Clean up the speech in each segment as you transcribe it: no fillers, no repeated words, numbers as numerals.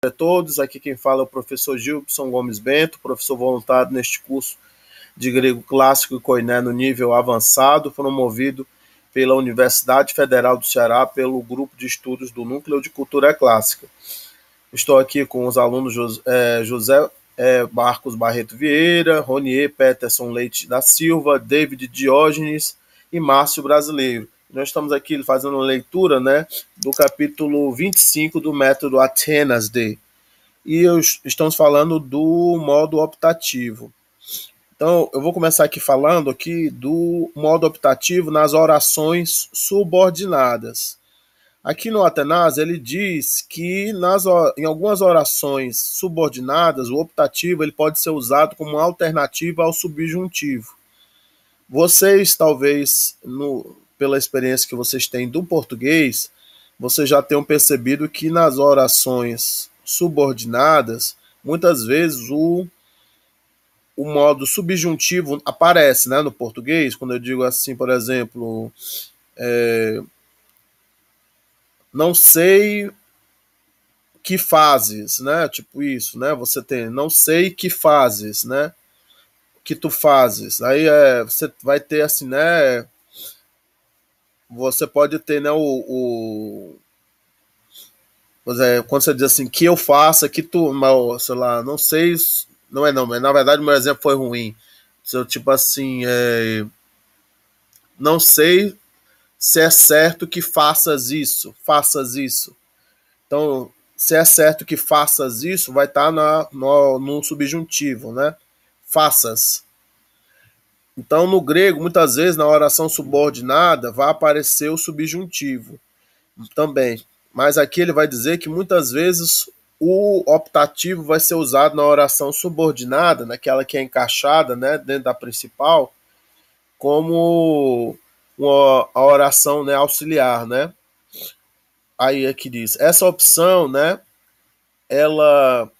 A todos, aqui quem fala é o professor Gilson Gomes Bento, professor voluntário neste curso de grego clássico e koiné no nível avançado, promovido pela Universidade Federal do Ceará, pelo grupo de estudos do Núcleo de Cultura Clássica. Estou aqui com os alunos José Marcos Barreto Vieira, Ronier Peterson Leite da Silva, David Diógenes e Márcio Brasileiro. Nós estamos aqui fazendo uma leitura, né, do capítulo 25 do método Atenas D. E estamos falando do modo optativo. Então, eu vou começar aqui falando aqui do modo optativo nas orações subordinadas. Aqui no Atenas, ele diz que em algumas orações subordinadas, o optativo ele pode ser usado como alternativa ao subjuntivo. Vocês, talvez, pela experiência que vocês têm do português, vocês já tenham percebido que nas orações subordinadas, muitas vezes o modo subjuntivo aparece, né, no português, quando eu digo assim, por exemplo, não sei que fazes, né, tipo isso, né, você tem, não sei que fazes, né, que tu fazes, aí você vai ter assim, né, você pode ter, né, quando você diz assim, que eu faça, que tu, sei lá, não sei, não, mas na verdade meu exemplo foi ruim. Se eu, tipo assim, não sei se é certo que faças isso. Então, se é certo que faças isso, vai estar no subjuntivo, né? Faças. Então, no grego, muitas vezes, na oração subordinada, vai aparecer o subjuntivo também. Mas aqui ele vai dizer que muitas vezes o optativo vai ser usado na oração subordinada, naquela que é encaixada, né, dentro da principal, como a oração, né, auxiliar, né? Aí aqui diz, essa opção, né, ela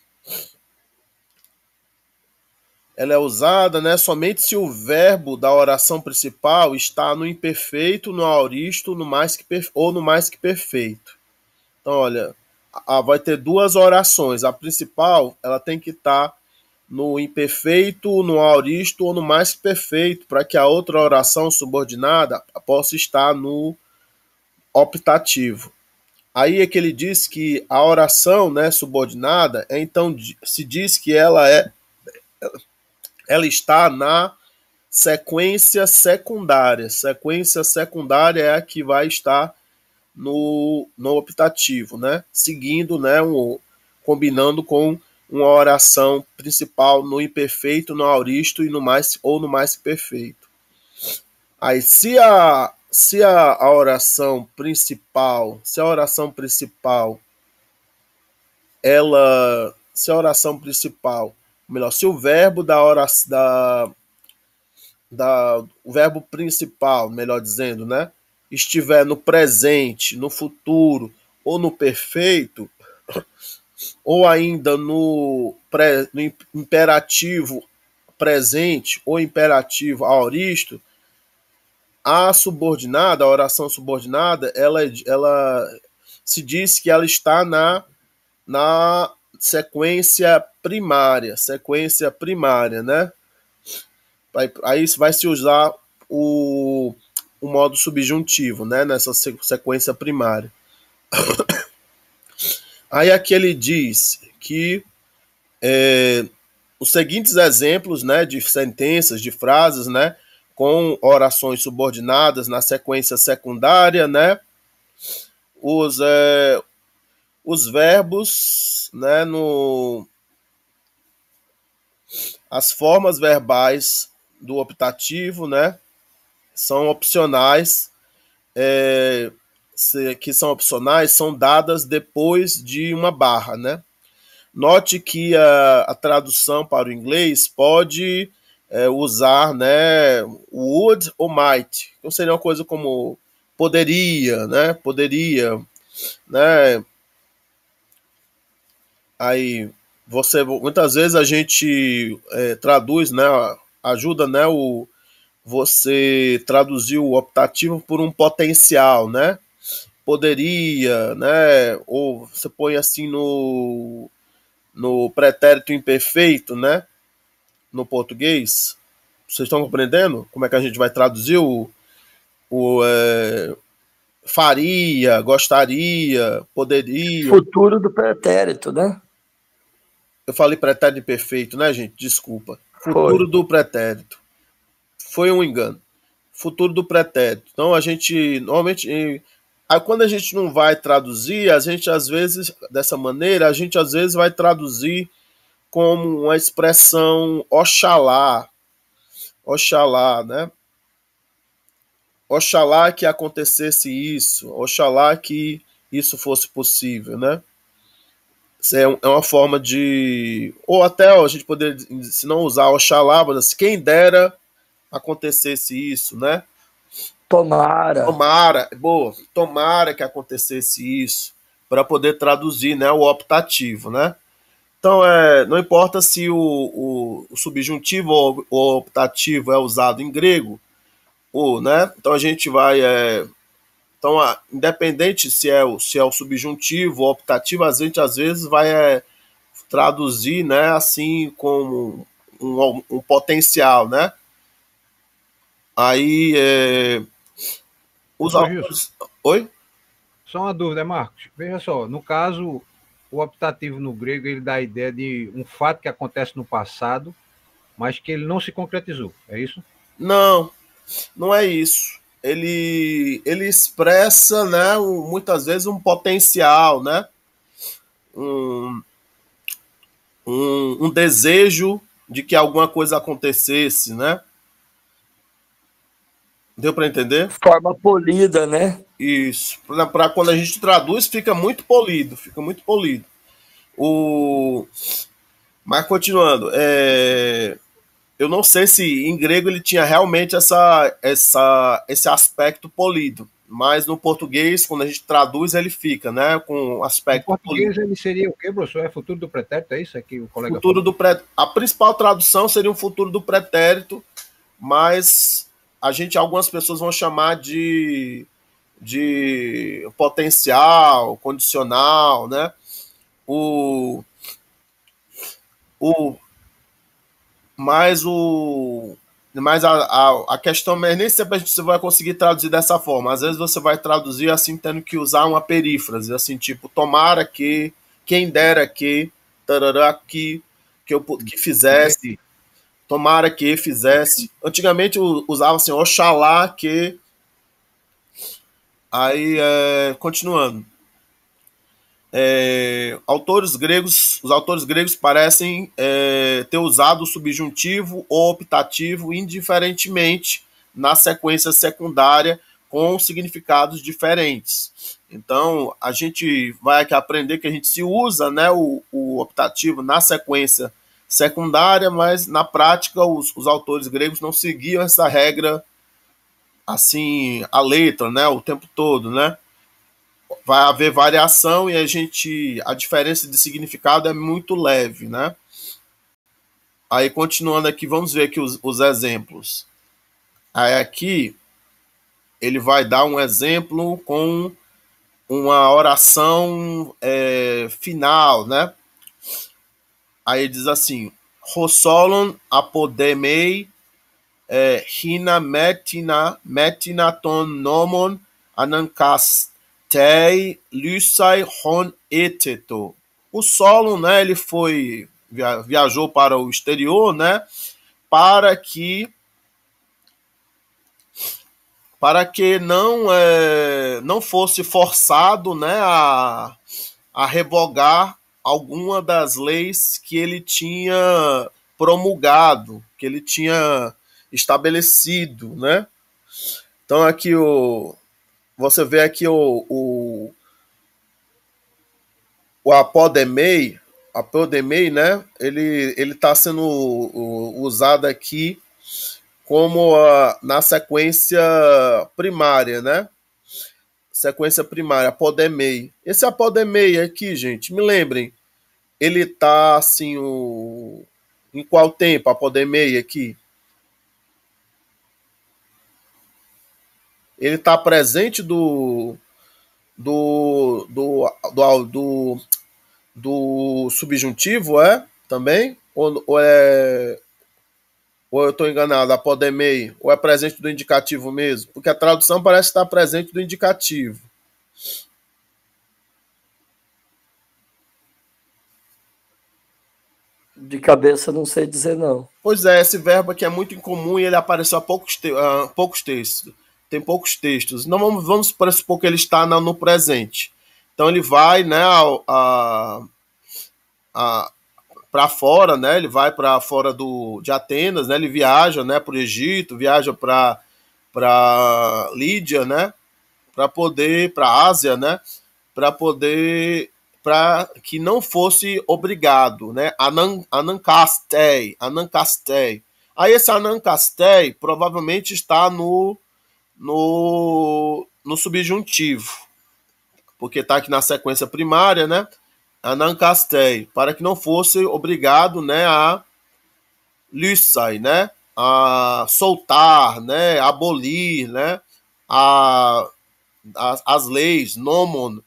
é usada, né, somente se o verbo da oração principal está no imperfeito, no aoristo, ou no mais que perfeito. Então, olha, vai ter duas orações. A principal, ela tem que estar no imperfeito, no aoristo ou no mais que perfeito, para que a outra oração subordinada possa estar no optativo. Aí é que ele diz que a oração, né, subordinada, então se diz que ela está na sequência secundária. Sequência secundária é a que vai estar no optativo, né? Seguindo, né, combinando com uma oração principal no imperfeito, no aoristo e no mais que perfeito. Aí, se a oração principal, se o verbo o verbo principal, melhor dizendo, né, estiver no presente, no futuro ou no perfeito, ou ainda no imperativo presente ou imperativo aoristo, a oração subordinada, ela se diz que ela está na sequência primária, né? Aí vai se usar o modo subjuntivo, né? Nessa sequência primária. Aí aqui ele diz que os seguintes exemplos, né, de sentenças, de frases, né, com orações subordinadas na sequência secundária, né, os verbos, né, as formas verbais do optativo, né, são opcionais, são dadas depois de uma barra, né. Note que a tradução para o inglês pode usar, né, would ou might. Então seria uma coisa como poderia, né? Aí muitas vezes a gente traduz, né? Ajuda, né? Você traduzir o optativo por um potencial, né? poderia, né? Ou você põe assim no pretérito imperfeito, né? No português. Vocês estão compreendendo como é que a gente vai traduzir o faria, gostaria, poderia? Futuro do pretérito, né? Eu falei pretérito imperfeito, né, gente? Desculpa. Foi. Futuro do pretérito. Foi um engano. Futuro do pretérito. Então a gente normalmente aí quando a gente não vai traduzir, a gente às vezes dessa maneira, a gente às vezes vai traduzir como uma expressão oxalá, oxalá, né? Oxalá que acontecesse isso, oxalá que isso fosse possível, né? Isso é uma forma de. Ou até ó, a gente poderia, se não usar oxalá, mas assim, quem dera acontecesse isso, né? Tomara. Tomara, boa, tomara que acontecesse isso, para poder traduzir, né, o optativo, né? Então, não importa se o subjuntivo ou o optativo é usado em grego, ou, né? Então a gente vai. Então, independente se é o subjuntivo ou optativo, a gente às vezes vai traduzir, né, assim, como um potencial, né? Aí, os Professor Gilson, autores. Oi? só uma dúvida, Marcos. Veja só, no caso, o optativo no grego ele dá a ideia de um fato que acontece no passado, mas que ele não se concretizou. É isso? Não, não é isso. Ele expressa, né, muitas vezes um potencial, né? Um, um desejo de que alguma coisa acontecesse, né? Deu para entender? Forma polida, né? Isso. Para quando a gente traduz, fica muito polido, fica muito polido. O... Mas continuando, eu não sei se em grego ele tinha realmente esse aspecto polido, mas no português, quando a gente traduz, ele fica, né, com Em aspecto polido. português ele seria o quê, professor? É futuro do pretérito, é isso? É que o colega Futuro falou? do A principal tradução seria um futuro do pretérito, mas algumas pessoas vão chamar de potencial, condicional, né? O, o, mas o mas a questão é nem sempre você vai conseguir traduzir dessa forma. Às vezes você vai traduzir assim, tendo que usar uma perífrase, assim, tipo, tomara que, quem dera que, tarará, que fizesse, Entendi. tomara que fizesse. Antigamente usava assim, oxalá que. Aí, continuando. Os autores gregos parecem ter usado o subjuntivo ou optativo indiferentemente na sequência secundária com significados diferentes. Então, a gente vai aqui aprender que a gente se usa, né, o optativo na sequência secundária, mas na prática os autores gregos não seguiam essa regra assim, a letra, né, o tempo todo, né? Vai haver variação e a diferença de significado é muito leve, né? Aí continuando aqui, vamos ver aqui os exemplos. Aí aqui ele vai dar um exemplo com uma oração final, né? Aí ele diz assim: Rossolon apodemei hina metinaton nomon anankastei lysai hon eteto. O Solon, né, ele viajou para o exterior, né, para que não fosse forçado, né, a revogar alguma das leis que ele tinha promulgado, que ele tinha estabelecido, né? Então aqui você vê aqui o apodemei, né? Ele está sendo usado aqui como na sequência primária, né? Sequência primária, apodemei. Esse apodemei aqui, gente, me lembrem, ele tá assim em qual tempo apodemei aqui? Ele tá presente do subjuntivo, também? Ou eu estou enganado? Apodemei? Ou é presente do indicativo mesmo? Porque a tradução parece estar presente do indicativo. De cabeça não sei dizer, não. Pois é, esse verbo aqui é muito incomum e ele apareceu há poucos textos. Tem poucos textos. Não vamos pressupor que ele está no presente. Então ele vai, né, para fora, né? Ele vai para fora de Atenas, né? Ele viaja, né, para o Egito, viaja para Lídia, né? Para a Ásia, né? Para que não fosse obrigado, né? Anankastei. Aí esse Anankastei provavelmente está no subjuntivo, porque está aqui na sequência primária, né? Anankastei, para que não fosse obrigado, né, a lysai, né? A soltar, né? Abolir, né? As leis, nomon,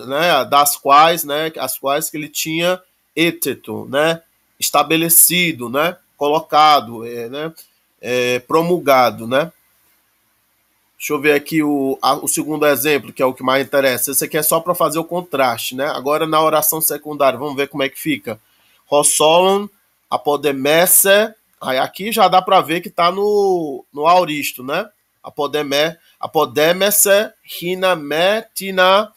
né, das quais, né, as quais que ele tinha éteto, né, estabelecido, né, colocado, né, promulgado, né. Deixa eu ver aqui o segundo exemplo, que é o que mais interessa. Esse aqui é só para fazer o contraste, né. Agora na oração secundária, vamos ver como é que fica. Rossolon, apodemese, aí aqui já dá para ver que está no auristo, né. Apodemese, hinametina,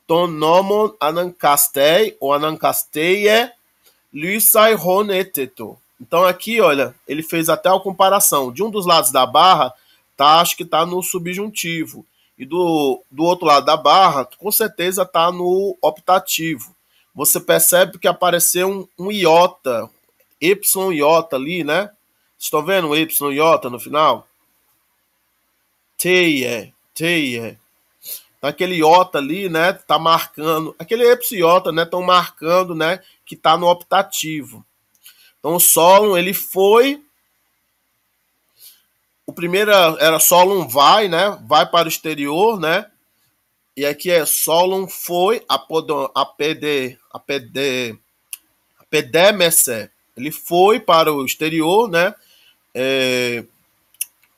ton nomon anankastei, ou anankasteie, lysai honeteto. Então aqui, olha, ele fez até a comparação. De um dos lados da barra, acho que está no subjuntivo. E do outro lado da barra, com certeza está no optativo. Você percebe que apareceu um iota, y-iota ali, né? Estão vendo o y-iota no final? Teie. Aquele iota ali, né, tá marcando, aquele epsiota, né, estão marcando, né, que tá no optativo. Então o Solon, ele foi, o primeiro era Solon vai, né, vai para o exterior, né, e aqui é Solon foi, apedemese, ele foi para o exterior, né,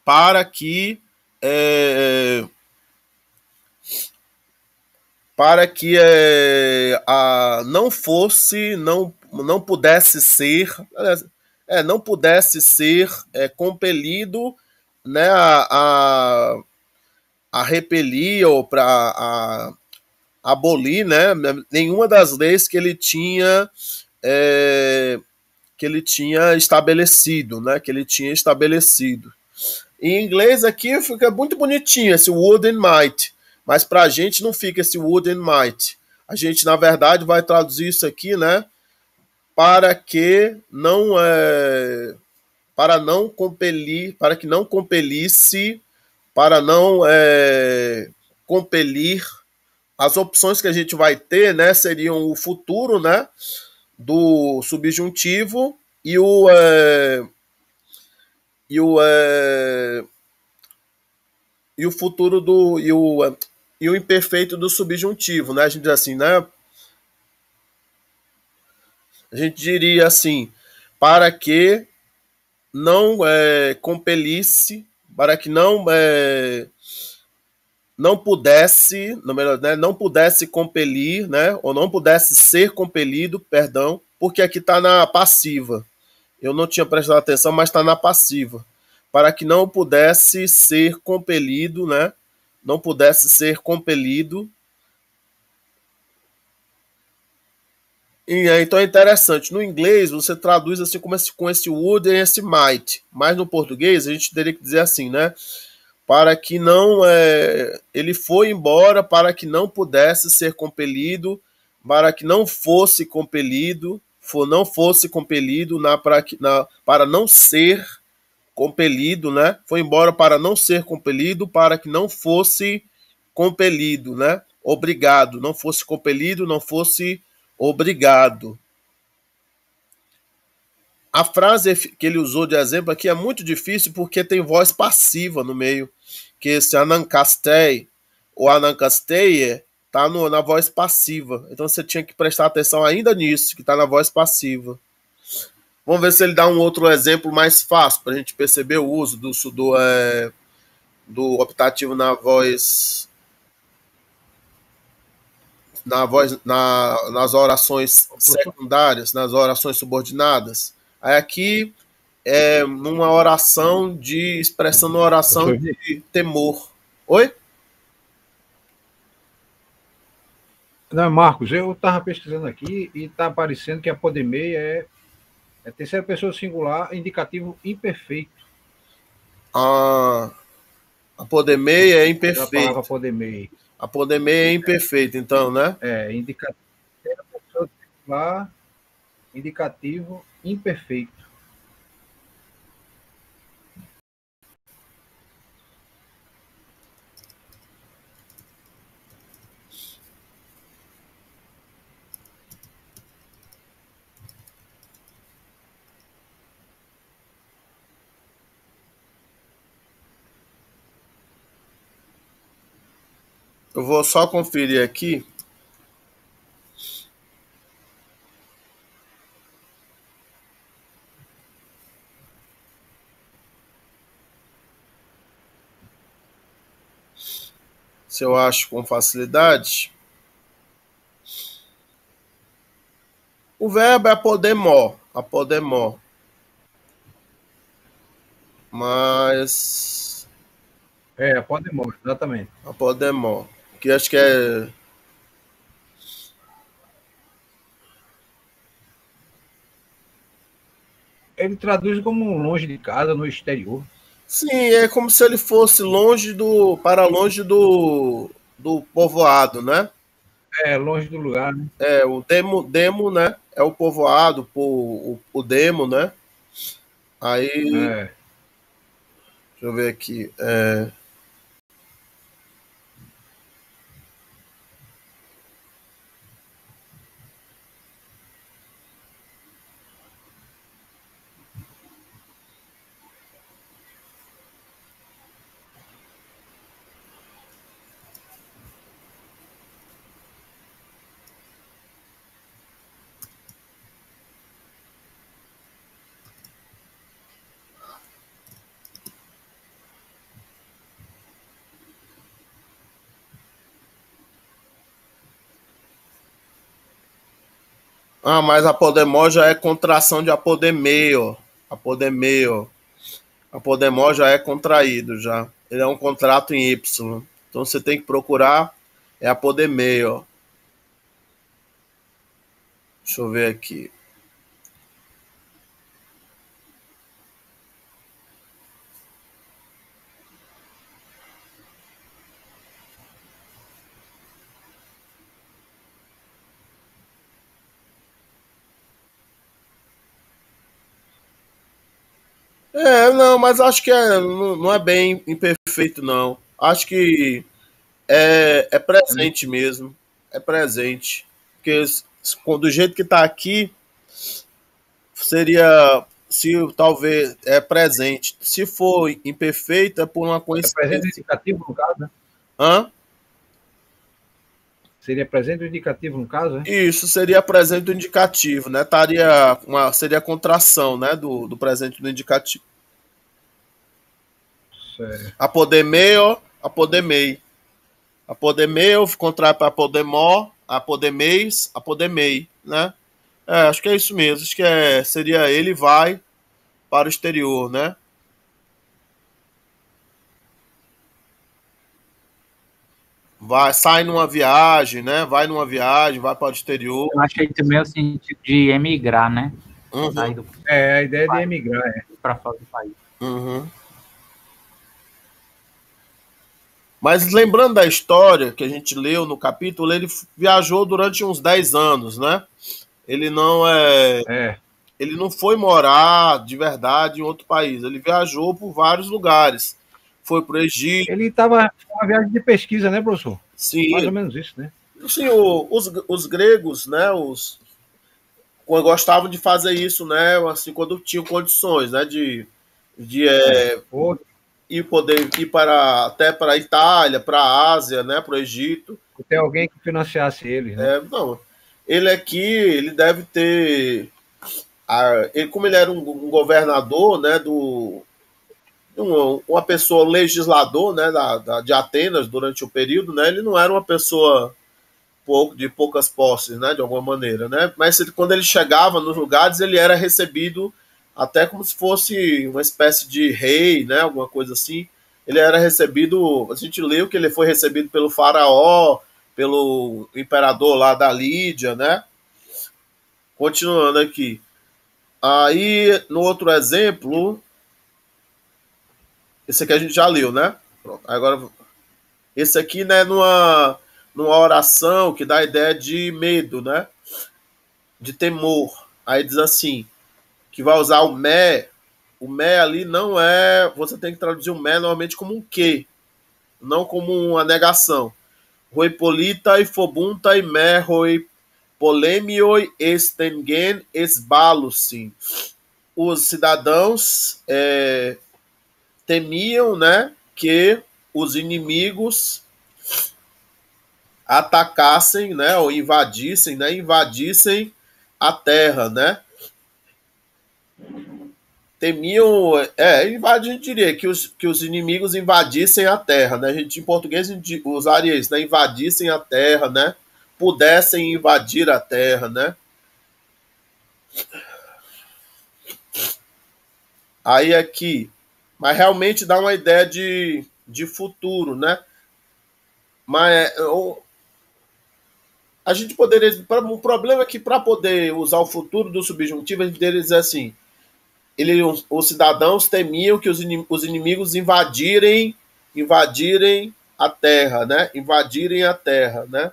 para que não fosse, não pudesse ser, não pudesse ser compelido, né, a repelir ou para abolir, né, nenhuma das leis que ele tinha estabelecido, né, Em inglês aqui fica muito bonitinho esse would and might, mas para a gente não fica esse would and might. A gente, na verdade, vai traduzir isso aqui, né, para que não compelir, para que não compelisse, para não compelir. As opções que a gente vai ter, né, seriam o futuro, né, do subjuntivo e o futuro e o imperfeito do subjuntivo, né? A gente diz assim, né? A gente diria assim, para que não compelisse, para que não pudesse, melhor, né, não pudesse compelir, né, ou não pudesse ser compelido, perdão, porque aqui está na passiva. Eu não tinha prestado atenção, mas está na passiva. Para que não pudesse ser compelido, né, não pudesse ser compelido. E, então é interessante. No inglês, você traduz assim com esse would e esse might. Mas no português, a gente teria que dizer assim, né? Para que não ele foi embora para que não pudesse ser compelido, para que não fosse compelido, para não ser compelido, né? Foi embora para não ser compelido, para que não fosse compelido, né? Obrigado, não fosse compelido, não fosse obrigado. A frase que ele usou de exemplo aqui é muito difícil porque tem voz passiva no meio, que esse anankastei, o anancasteier tá na voz passiva. Então você tinha que prestar atenção ainda nisso, que tá na voz passiva. Vamos ver se ele dá um outro exemplo mais fácil para a gente perceber o uso do optativo nas orações secundárias, nas orações subordinadas. Aí aqui é numa oração expressando uma oração de temor. Oi? Não, Marcos, eu estava pesquisando aqui e está aparecendo que apodemei é terceira pessoa singular, indicativo imperfeito. Apodemei é imperfeito. A palavra apodemei. Apodemei é imperfeito, então, né? Indicativo terceira pessoa singular, indicativo imperfeito. Eu vou só conferir aqui. Se eu acho com facilidade. O verbo é apodemó. Apodemó. Mas... apodemó, exatamente. Apodemó. Que acho que é... Ele traduz como longe de casa, no exterior. Sim, é como se ele fosse para longe do povoado, né? Longe do lugar, né? O demo, né? É o povoado, o demo, né? Aí... Deixa eu ver aqui. Mas apodemó já é contração de apodemeio. Apodemeio. Apodemó já é contraído, já. Ele é um contrato em Y. Então você tem que procurar apodemeio. Deixa eu ver aqui. Não, mas acho que não é bem imperfeito, não. Acho que é presente mesmo. É presente. Porque do jeito que está aqui, seria, se talvez, é presente. Se for imperfeito, é por uma coincidência. É presente indicativo, no caso, né? Hã? Seria presente o indicativo, no caso, né? Isso, seria presente do indicativo, né? Seria a contração, né? Do presente do indicativo. Certo. Apodemeo, apodemei. Apodemeu, contrai para apodemó, apodemeis, apodemei, né? Acho que é isso mesmo. Acho que seria ele vai para o exterior, né? Sai numa viagem, né? Vai numa viagem, vai para o exterior. Eu achei também o sentido de emigrar, né? Uhum. A ideia de emigrar, para fora do país. Uhum. Mas lembrando da história que a gente leu no capítulo, ele viajou durante uns 10 anos, né? Ele não ele não foi morar de verdade em outro país. Ele viajou por vários lugares. Foi para o Egito. Ele estava uma viagem de pesquisa, né, professor? Sim. Mais ou menos isso, né? Sim, os gregos, né? Gostavam de fazer isso, né? Assim, quando tinham condições, né? e poder ir até para a Itália, para a Ásia, né, para o Egito. Tem alguém que financiasse eles, né? Não, ele aqui, ele deve ter, como ele era um governador, né, uma pessoa legislador, né, de Atenas durante o período, né, ele não era uma pessoa de poucas posses, né, de alguma maneira, né, mas quando ele chegava nos lugares, ele era recebido até como se fosse uma espécie de rei, né, alguma coisa assim. Ele era recebido, a gente leu que ele foi recebido pelo faraó, pelo imperador lá da Lídia, né. Continuando aqui. Aí, no outro exemplo, esse aqui a gente já leu, né? Pronto. Agora, esse aqui, né, numa oração que dá a ideia de medo, né? De temor. Aí diz assim, que vai usar o mé. O mé ali não é... Você tem que traduzir o mé normalmente como um que, não como uma negação. Roi polita e fobunta e mé roi polemioi estengen esbalusin. Os cidadãos temiam, né, que os inimigos atacassem, né, ou invadissem a terra, né? Temiam, a gente diria que os inimigos invadissem a terra, né? A gente, em português, a gente usaria isso, né? Invadissem a terra, né? Pudessem invadir a terra, né? Aí aqui, mas realmente dá uma ideia de futuro, né? Mas a gente poderia... O problema é que para poder usar o futuro do subjuntivo, a gente poderia dizer assim, os cidadãos temiam que os inimigos invadirem a terra, né? Invadirem a terra, né?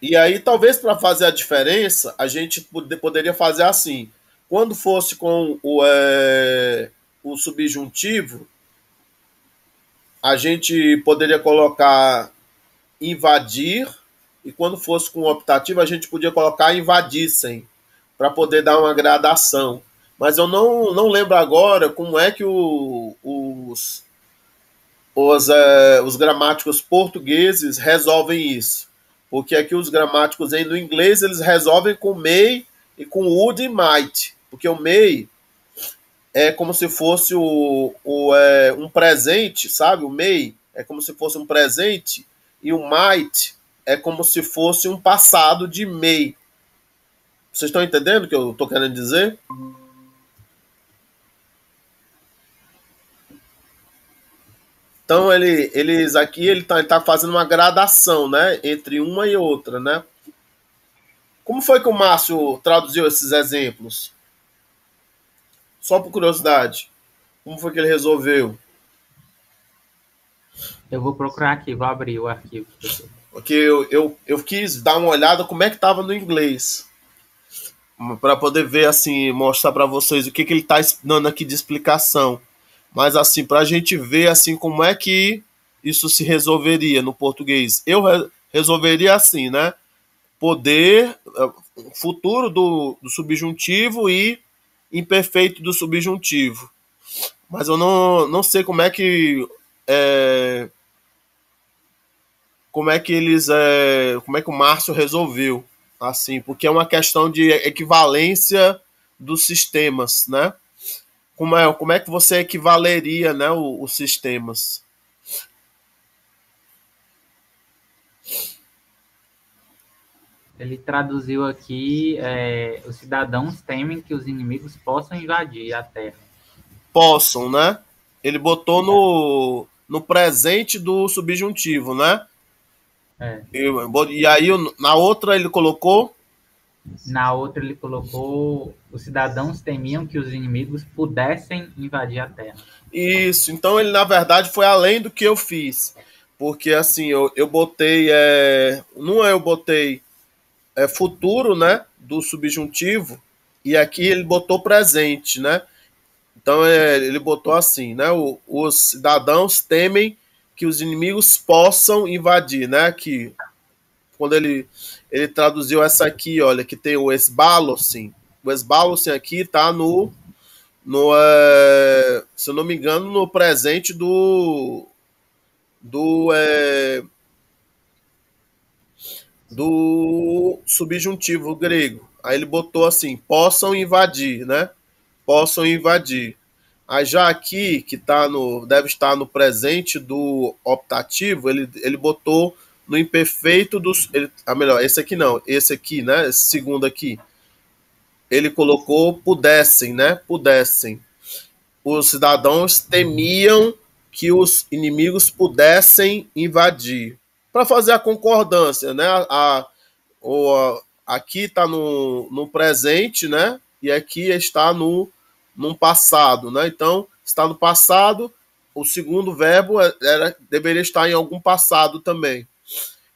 E aí, talvez para fazer a diferença, a gente poderia fazer assim. Quando fosse com o subjuntivo, a gente poderia colocar invadir, e quando fosse com o optativo, a gente podia colocar invadissem, para poder dar uma gradação. Mas eu não lembro agora como é que os gramáticos portugueses resolvem isso. Porque aqui os gramáticos no inglês, eles resolvem com may e com would e might. Porque o may é como se fosse um presente, sabe? O may é como se fosse um presente e o might é como se fosse um passado de may. Vocês estão entendendo o que eu estou querendo dizer? Então, ele tá fazendo uma gradação, né, entre uma e outra, né? Como foi que o Márcio traduziu esses exemplos? Só por curiosidade. Como foi que ele resolveu? Eu vou procurar aqui, vou abrir o arquivo. Porque eu quis dar uma olhada como é que estava no inglês. Para poder ver, assim, mostrar para vocês o que ele está dando aqui de explicação. Mas, assim, para a gente ver, assim, como é que isso se resolveria no português. Eu resolveria assim, né? Poder, futuro do subjuntivo e imperfeito do subjuntivo. Mas eu não sei como é que como é que o Márcio resolveu assim, porque é uma questão de equivalência dos sistemas, né? Como é que você equivaleria, né, os sistemas? Ele traduziu aqui, os cidadãos temem que os inimigos possam invadir a terra. Possam, né? Ele botou no presente do subjuntivo, né? E aí, na outra ele colocou? Na outra ele colocou, os cidadãos temiam que os inimigos pudessem invadir a terra. Isso, então ele na verdade foi além do que eu fiz. Porque assim, eu botei, eu botei futuro, né, do subjuntivo, e aqui ele botou presente, né? Então ele botou assim, né? Os cidadãos temem que os inimigos possam invadir, né? Aqui, quando ele traduziu essa aqui, olha, que tem o esbalo, assim, O esbalosen aqui está se eu não me engano, no presente do, é, do subjuntivo grego. Aí ele botou assim, possam invadir, né? Possam invadir. Aí já aqui, que deve estar no presente do optativo, ele botou no imperfeito dos. Melhor, esse aqui não, esse aqui, né? Esse segundo aqui. Ele colocou pudessem, né? Pudessem. Os cidadãos temiam que os inimigos pudessem invadir. Para fazer a concordância, né? Aqui está no presente, né? E aqui está num passado, né? Então, está no passado, o segundo verbo deveria estar em algum passado também.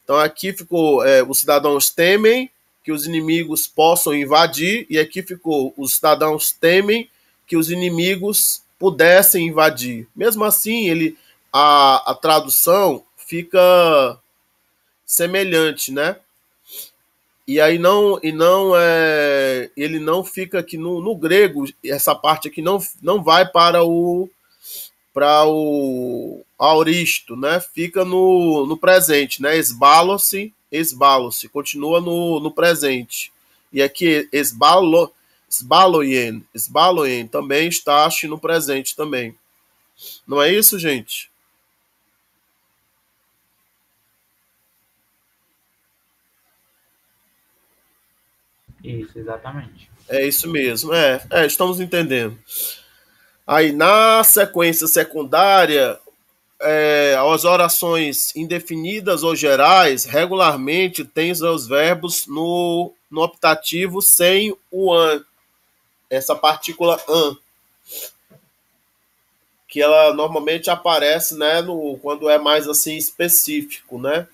Então, aqui ficou, os cidadãos temem que os inimigos possam invadir, e aqui ficou, os cidadãos temem que os inimigos pudessem invadir. Mesmo assim, a tradução fica semelhante, né? E aí ele não fica aqui no grego, essa parte aqui não vai para o auristo, né? Fica no presente, né? Esbalo-se, continua no presente. E aqui esbaloien também está no presente também. Não é isso, gente? Isso, exatamente. É isso mesmo, estamos entendendo. Aí, na sequência secundária, as orações indefinidas ou gerais regularmente têm seus verbos no optativo sem o an, essa partícula an, que ela normalmente aparece, né, quando é mais assim específico, né?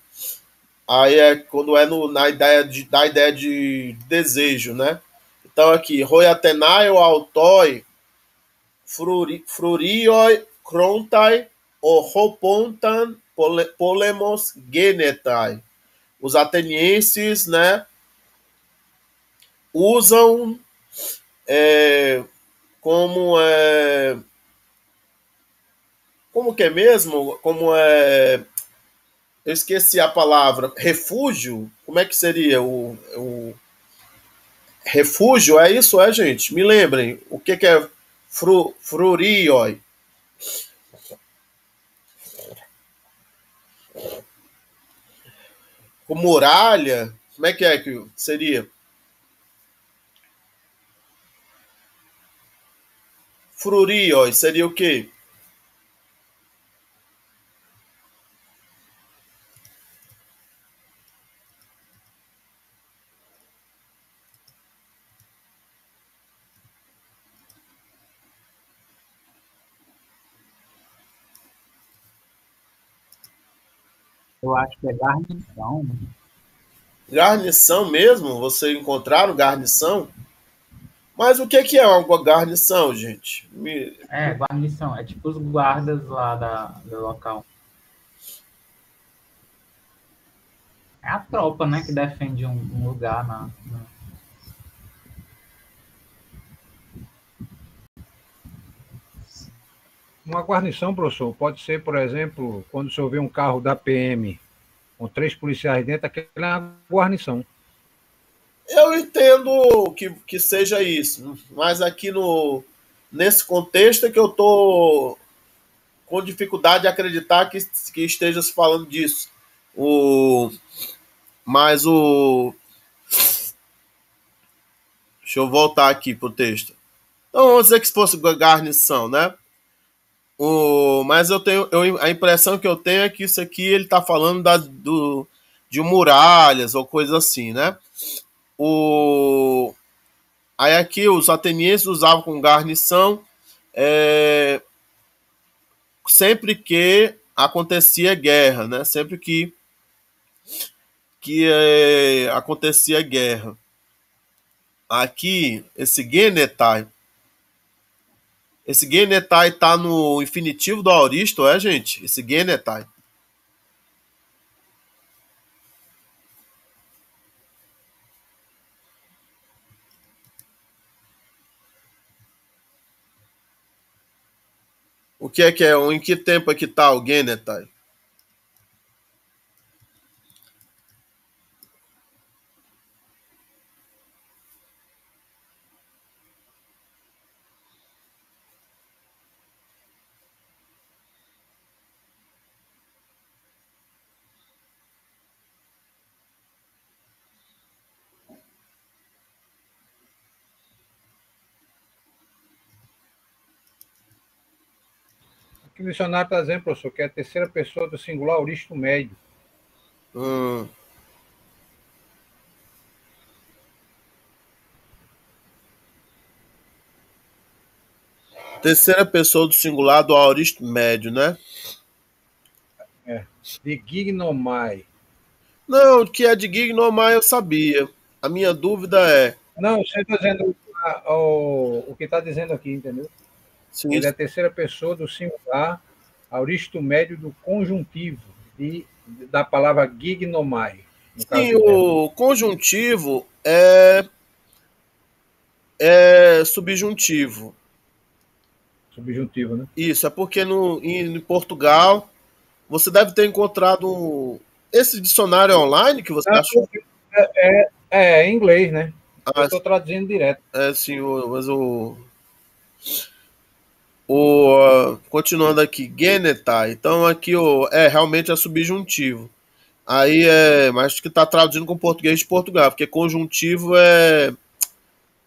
Aí quando é da ideia de desejo, né? Então aqui, roi atenai ou autoi, frurioi, crontai, o hopontan, polemos, genetai. Os atenienses, né, usam como que é mesmo? Eu esqueci a palavra, refúgio? Como é que seria o refúgio? É isso, gente? Me lembrem, o que é frurioi? Com muralha? Como é que seria? Frurioi seria o quê? Eu acho que é guarnição. Garnição mesmo? Você encontraram garnição? Mas o que é uma garnição, gente? Guarnição. É tipo os guardas lá do local. É a tropa, né, que defende um lugar Uma guarnição, professor, pode ser, por exemplo, quando o senhor vê um carro da PM com 3 policiais dentro, aquela é uma guarnição. Eu entendo que seja isso, mas aqui nesse contexto é que eu estou com dificuldade de acreditar que esteja se falando disso. Mas deixa eu voltar aqui pro texto. Então vamos dizer que se fosse guarnição, né? Mas a impressão que eu tenho é que isso aqui ele está falando de muralhas ou coisa assim, né? Aí aqui os atenienses usavam com garnição sempre que acontecia guerra, né? Sempre que acontecia guerra. Aqui, esse genetai tá no infinitivo do auristo, gente? Esse genetai. que é que é? Em que tempo é que tá o Genetai? Aqui o dicionário está dizendo, professor, que é a terceira pessoa do singular auristo médio. Terceira pessoa do singular do aoristo médio, né? De gignomai. Não, que é de gignomai eu sabia. A minha dúvida é... Não, você está dizendo o que está dizendo aqui, entendeu? Sim, Ele é a terceira pessoa do singular auristo médio do conjuntivo da palavra gignomai. sim, o conjuntivo é subjuntivo. Subjuntivo, né? Isso, é porque em Portugal você deve ter encontrado esse dicionário online que você achou. É em inglês, né? Eu Ah, estou traduzindo direto. sim, mas continuando aqui, genetai. Então aqui realmente é subjuntivo. Aí mas que está traduzindo com português de Portugal, porque conjuntivo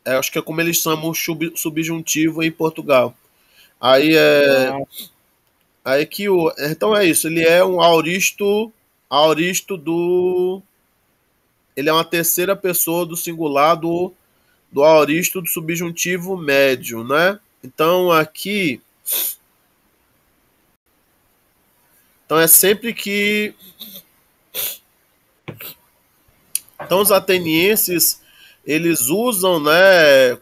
acho que é como eles chamam subjuntivo em Portugal. Aí aí que então é isso, ele é um auristo ele é uma terceira pessoa do singular do aoristo do subjuntivo médio, né? Então aqui é sempre que então os atenienses eles usam, né,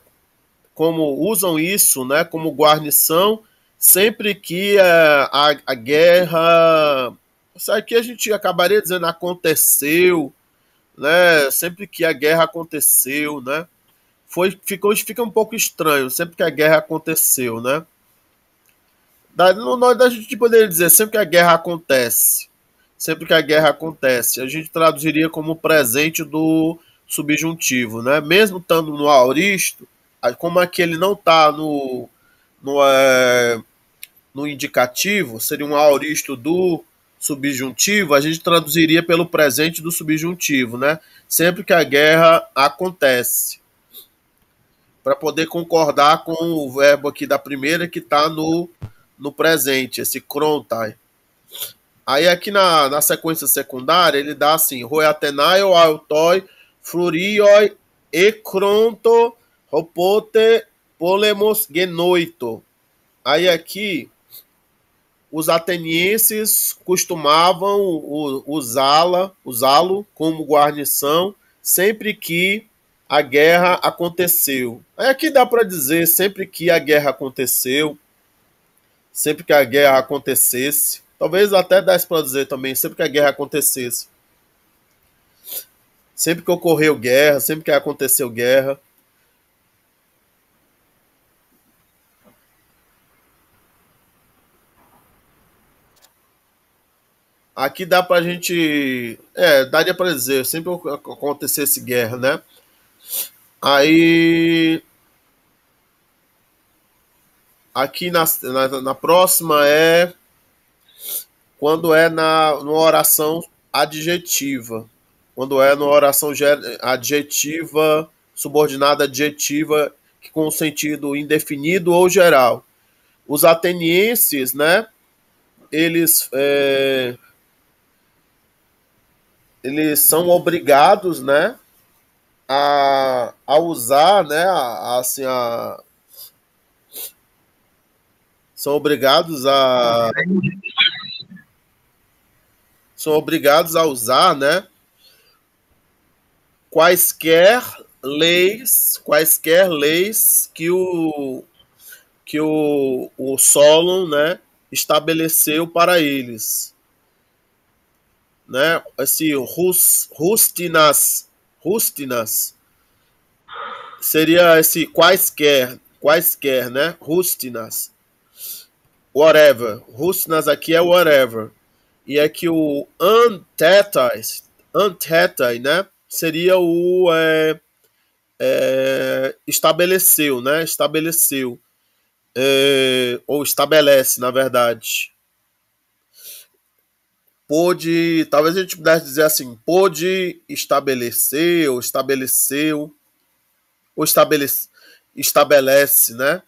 usam isso, né, como guarnição sempre que a guerra, isso aqui a gente acabaria dizendo aconteceu, né, sempre que a guerra aconteceu, né, fica um pouco estranho, sempre que a guerra aconteceu, né, a gente poderia dizer sempre que a guerra acontece, sempre que a guerra acontece, a gente traduziria como presente do subjuntivo, né, mesmo estando no aoristo, como aquele não está no indicativo, seria um aoristo do subjuntivo, a gente traduziria pelo presente do subjuntivo, né? Sempre que a guerra acontece. Para poder concordar com o verbo aqui da primeira que está no presente, esse krontai. Aí aqui na sequência secundária, ele dá assim, roi atenai, autoi, flurioi, e kronto, ropote, polemos, genoito. Aí aqui os atenienses costumavam usá-lo como guarnição sempre que a guerra aconteceu. Aí aqui dá para dizer sempre que a guerra aconteceu, sempre que a guerra acontecesse. Talvez até desse para dizer também, sempre que a guerra acontecesse. Sempre que ocorreu guerra, sempre que aconteceu guerra. Aqui dá pra gente. Daria pra dizer, sempre acontecesse guerra, né? Aí. Aqui na próxima é quando é numa oração adjetiva. Quando é numa oração adjetiva, subordinada adjetiva, com sentido indefinido ou geral. Os atenienses, né? Eles são obrigados, né, a usar, né, são obrigados a usar, né, quaisquer leis que o Solon, né, estabeleceu para eles, né? Esse rustinas seria esse quaisquer, né? Rustinas. whatever. Rústinas aqui é whatever. E aqui o antetai, né? Seria o estabeleceu, né? Estabeleceu. Ou estabelece, na verdade. Pôde, talvez a gente pudesse dizer assim, pôde estabelecer, ou estabeleceu, ou estabelece, né?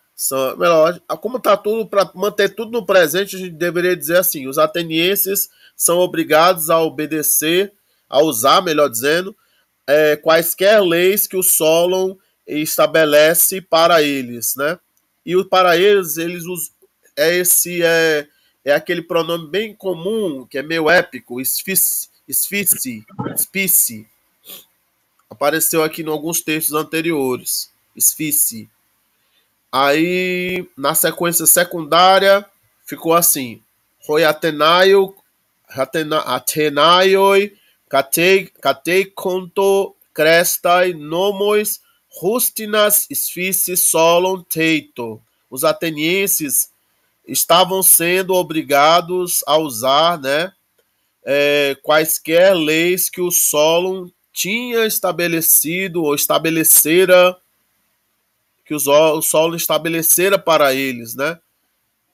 Melhor, como está tudo, para manter tudo no presente, a gente deveria dizer assim, os atenienses são obrigados a obedecer, a usar, melhor dizendo, quaisquer leis que o Solon estabelece para eles, né? E o para eles é aquele pronome bem comum, que é meio épico, esfice, apareceu aqui em alguns textos anteriores, esfice. Aí, na sequência secundária, ficou assim, Roi Atenaioi, Catei conto crestai nomos rustinas esfice solon teito. Os atenienses estavam sendo obrigados a usar, né, quaisquer leis que o Solon tinha estabelecido ou estabelecera, que o Solon estabelecera para eles, né?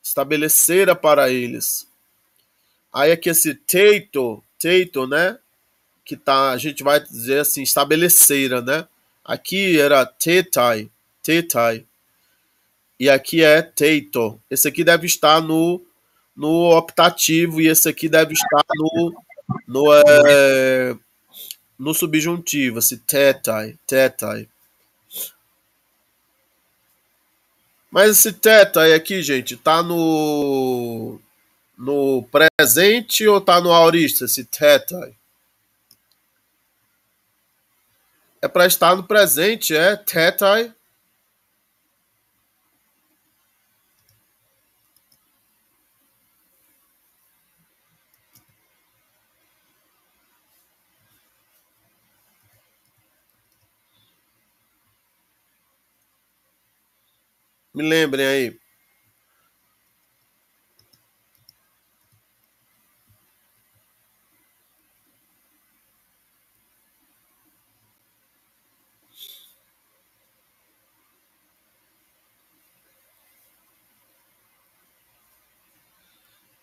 Estabelecera para eles. Aí aqui esse teito, né? Que tá, a gente vai dizer assim, estabelecera, né? Aqui era tetai. E aqui é teito. Esse aqui deve estar no optativo e esse aqui deve estar no subjuntivo, esse tetai. Mas esse tetai aqui, gente, tá no presente ou tá no aorista, esse tetai? É para estar no presente, tetai. Me lembrem aí.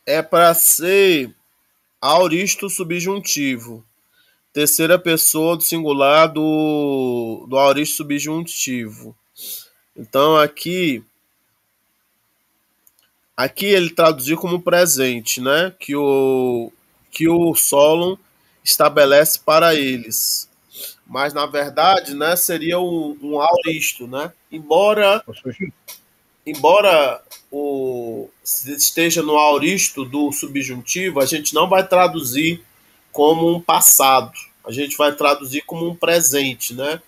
É para ser aoristo subjuntivo. Terceira pessoa do singular do aoristo subjuntivo. Então aqui ele traduziu como presente, né? Que o Solon estabelece para eles. Mas na verdade, né, seria um aoristo, né? Embora esteja no aoristo do subjuntivo, a gente não vai traduzir como um passado. A gente vai traduzir como um presente, né?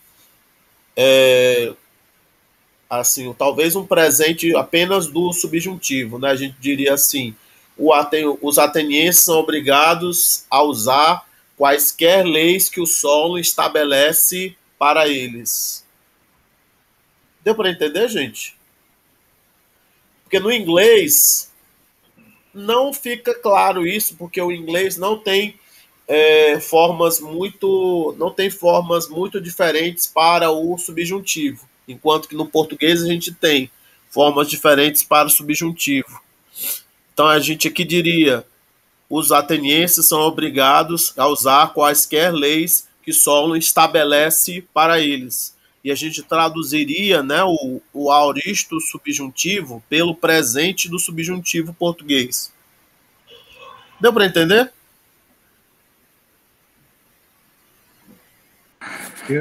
Assim, talvez um presente apenas do subjuntivo, né? A gente diria assim, os atenienses são obrigados a usar quaisquer leis que o Solon estabelece para eles. Deu para entender, gente? Porque no inglês não fica claro isso, porque o inglês não tem formas muito diferentes para o subjuntivo, enquanto que no português a gente tem formas diferentes para o subjuntivo. Então a gente aqui diria: os atenienses são obrigados a usar quaisquer leis que Solon estabelece para eles. E a gente traduziria, né, o aoristo subjuntivo pelo presente do subjuntivo português. Deu para entender?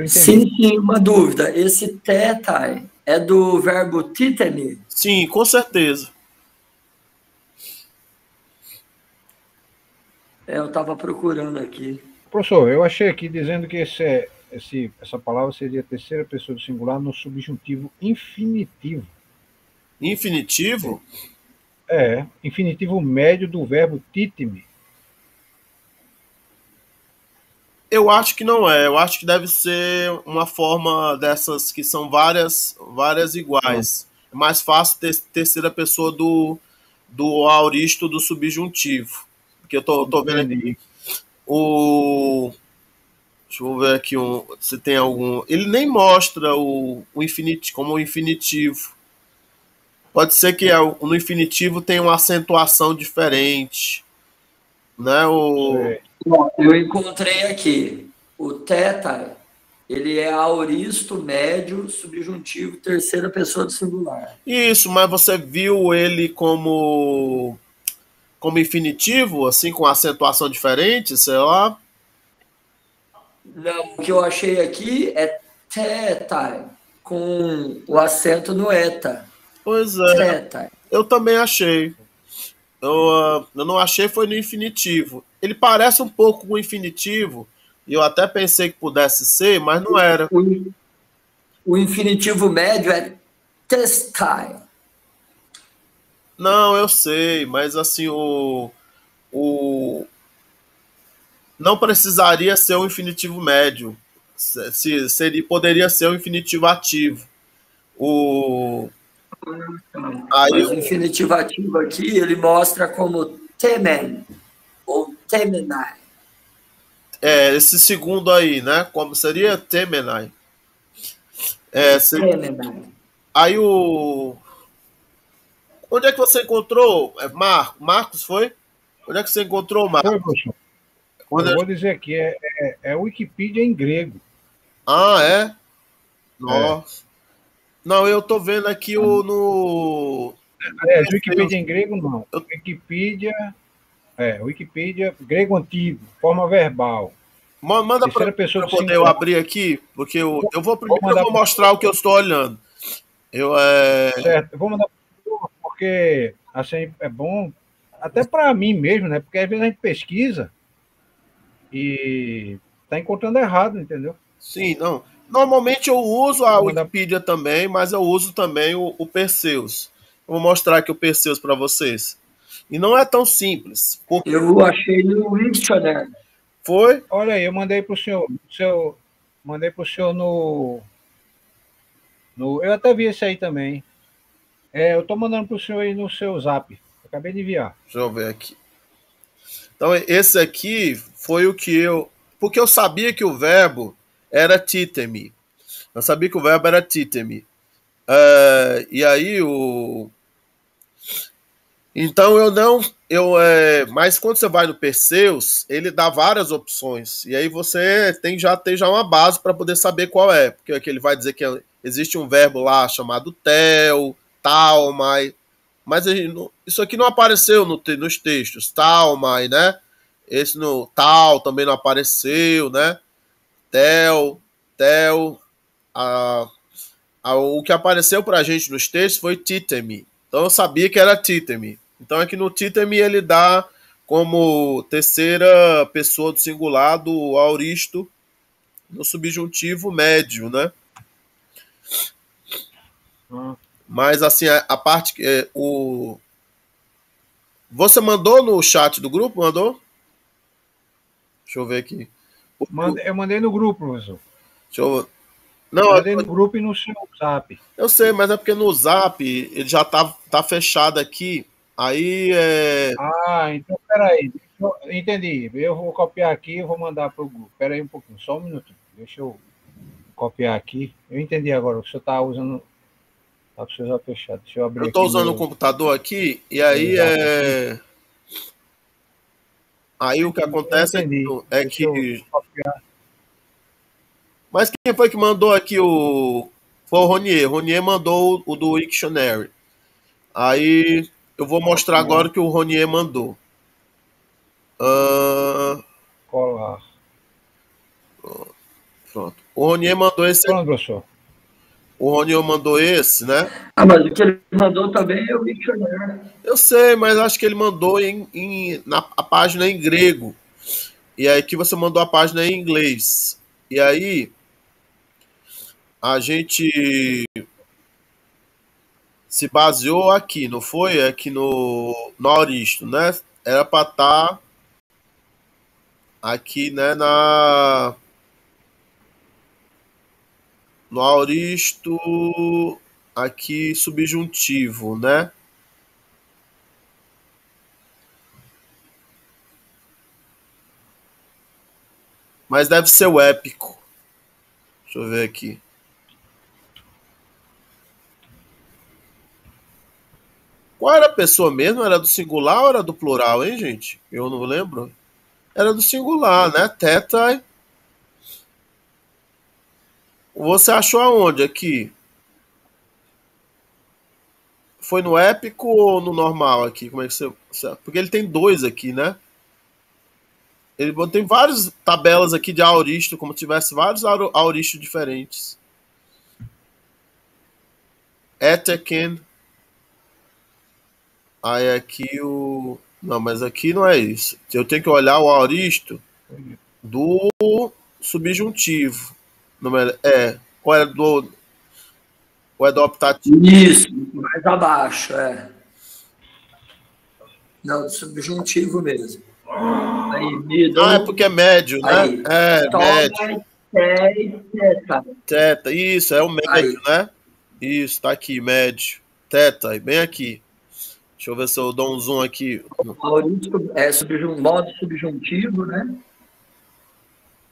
Sim, uma dúvida. Esse tetai é do verbo titemi? Sim, com certeza. Eu estava procurando aqui. Professor, eu achei aqui dizendo que essa palavra seria a terceira pessoa do singular no subjuntivo infinitivo. Infinitivo? Infinitivo médio do verbo titimi. Eu acho que não é. Eu acho que deve ser uma forma dessas que são várias iguais. É mais fácil ter terceira pessoa do aoristo do subjuntivo. Porque eu tô vendo aqui Entendi. o. Deixa eu ver aqui se tem algum. Ele nem mostra o infinitivo como o infinitivo. Pode ser que no infinitivo tenha uma acentuação diferente, né? Sei. Bom, eu encontrei aqui. O teta, ele é aoristo, médio, subjuntivo, terceira pessoa do singular. Isso, mas você viu ele como infinitivo, assim, com acentuação diferente, sei lá? Não, o que eu achei aqui é teta, com o acento no eta. Pois é, Teta. eu também achei. Eu não achei foi no infinitivo. Ele parece um pouco com o infinitivo, e eu até pensei que pudesse ser, mas não era. O, o infinitivo médio é testai. Não, eu sei, mas assim, o não precisaria ser o infinitivo médio. Poderia ser o infinitivo ativo. O, aí, Mas o infinitivo ativo aqui, ele mostra como temen, ou temenai. esse segundo aí, né? Como seria Temenai. Temenai. Aí o. Onde é que você encontrou? Marcos, foi? Onde é que você encontrou, Foi, Marcos? professor. Onde Eu é- vou dizer aqui, é Wikipedia em grego. Ah, é? É. Nossa. Não, eu tô vendo aqui no Aliás, Perseus. Wikipedia em grego não. Eu- Wikipedia grego antigo, forma verbal. Manda para Terceira pessoa eu do poder eu singular. abrir aqui, porque eu vou Vou primeiro eu mandar vou mostrar o que eu estou olhando. Eu certo. Eu vou mandar porque assim é bom até para mim mesmo, né? Porque às vezes a gente pesquisa e tá encontrando errado, entendeu? sim, não. Normalmente eu uso a Vou mandar. Wikipedia também, mas eu uso também o Perseus. Eu vou mostrar aqui o Perseus para vocês. E não é tão simples. Eu achei no Wiktionary. Foi? Olha aí, eu mandei para o senhor, mandei para o senhor no. Eu até vi esse aí também. Eu estou mandando para o senhor aí no seu Zap. Acabei de enviar. Deixa eu ver aqui. Então, esse aqui foi o que eu. Porque eu sabia que o verbo era titemi. Eu sabia que o verbo era titemi. E aí o. Então eu não. Mas quando você vai no Perseus, ele dá várias opções. E aí você tem já uma base para poder saber qual é. Porque aqui ele vai dizer que existe um verbo lá chamado tel, tal, mas isso aqui não apareceu nos textos. Tal, né? Esse no tal também não apareceu, né? Tel, tel. A, o que apareceu pra gente nos textos foi titemi. Então eu sabia que era titemi. Então aqui no titemi ele dá como terceira pessoa do singular do aoristo no subjuntivo médio, né? Ah, Mas assim, a parte que você mandou no chat do grupo, mandou? Deixa eu ver aqui. eu mandei no grupo, professor. Deixa eu... Não, Mandei no grupo e no seu Zap. eu sei, mas é porque no Zap ele já tá fechado aqui. Aí Ah, então peraí. Entendi. Eu vou copiar aqui e vou mandar para o grupo. Peraí um pouquinho, só um minuto. Deixa eu copiar aqui. Eu entendi agora. O senhor está usando. Tá com o seu Zap fechado. Deixa eu eu abrir tô aqui usando o meu, computador aqui e meu aí Zap aqui. aí o que Eu acontece entendi. é Deixa eu que copiar. mas quem foi que mandou aqui o foi o Ronier. Ronier mandou o do Wiktionary. Aí eu vou mostrar agora o que o Ronier mandou. Ah, Colar. pronto. O Ronier mandou esse aqui. Pronto, professor. O Ronier mandou esse, né? Ah, mas o que ele mandou também é o Wiktionary. Eu sei, mas acho que ele mandou a página em grego. E aí que você mandou a página em inglês. E aí a gente se baseou aqui, não foi? Aqui no Auristo, né? Era para estar aqui, né, no Auristo, aqui subjuntivo, né? Mas deve ser o épico. Deixa eu ver aqui. Qual era a pessoa mesmo? Era do singular ou era do plural, hein, gente? Eu não lembro. Era do singular, né? Teta. Você achou aonde aqui? Foi no épico ou no normal aqui? Como é que você. Porque ele tem dois aqui, né? Ele tem várias tabelas aqui de auristo, como se tivesse vários auristos diferentes. Eteken. Aí aqui o. Não, mas aqui não é isso. Eu tenho que olhar o auristo do subjuntivo. Ou é do optativo? Isso, mais abaixo, é. Não, do subjuntivo mesmo. Aí, middle. É porque é médio, né? Aí. Médio. Teta. Teta, isso, é o médio, Aí. né? Isso, tá aqui, médio. Teta, bem aqui. Deixa eu ver se eu dou um zoom aqui. Auristo é modo subjuntivo, né?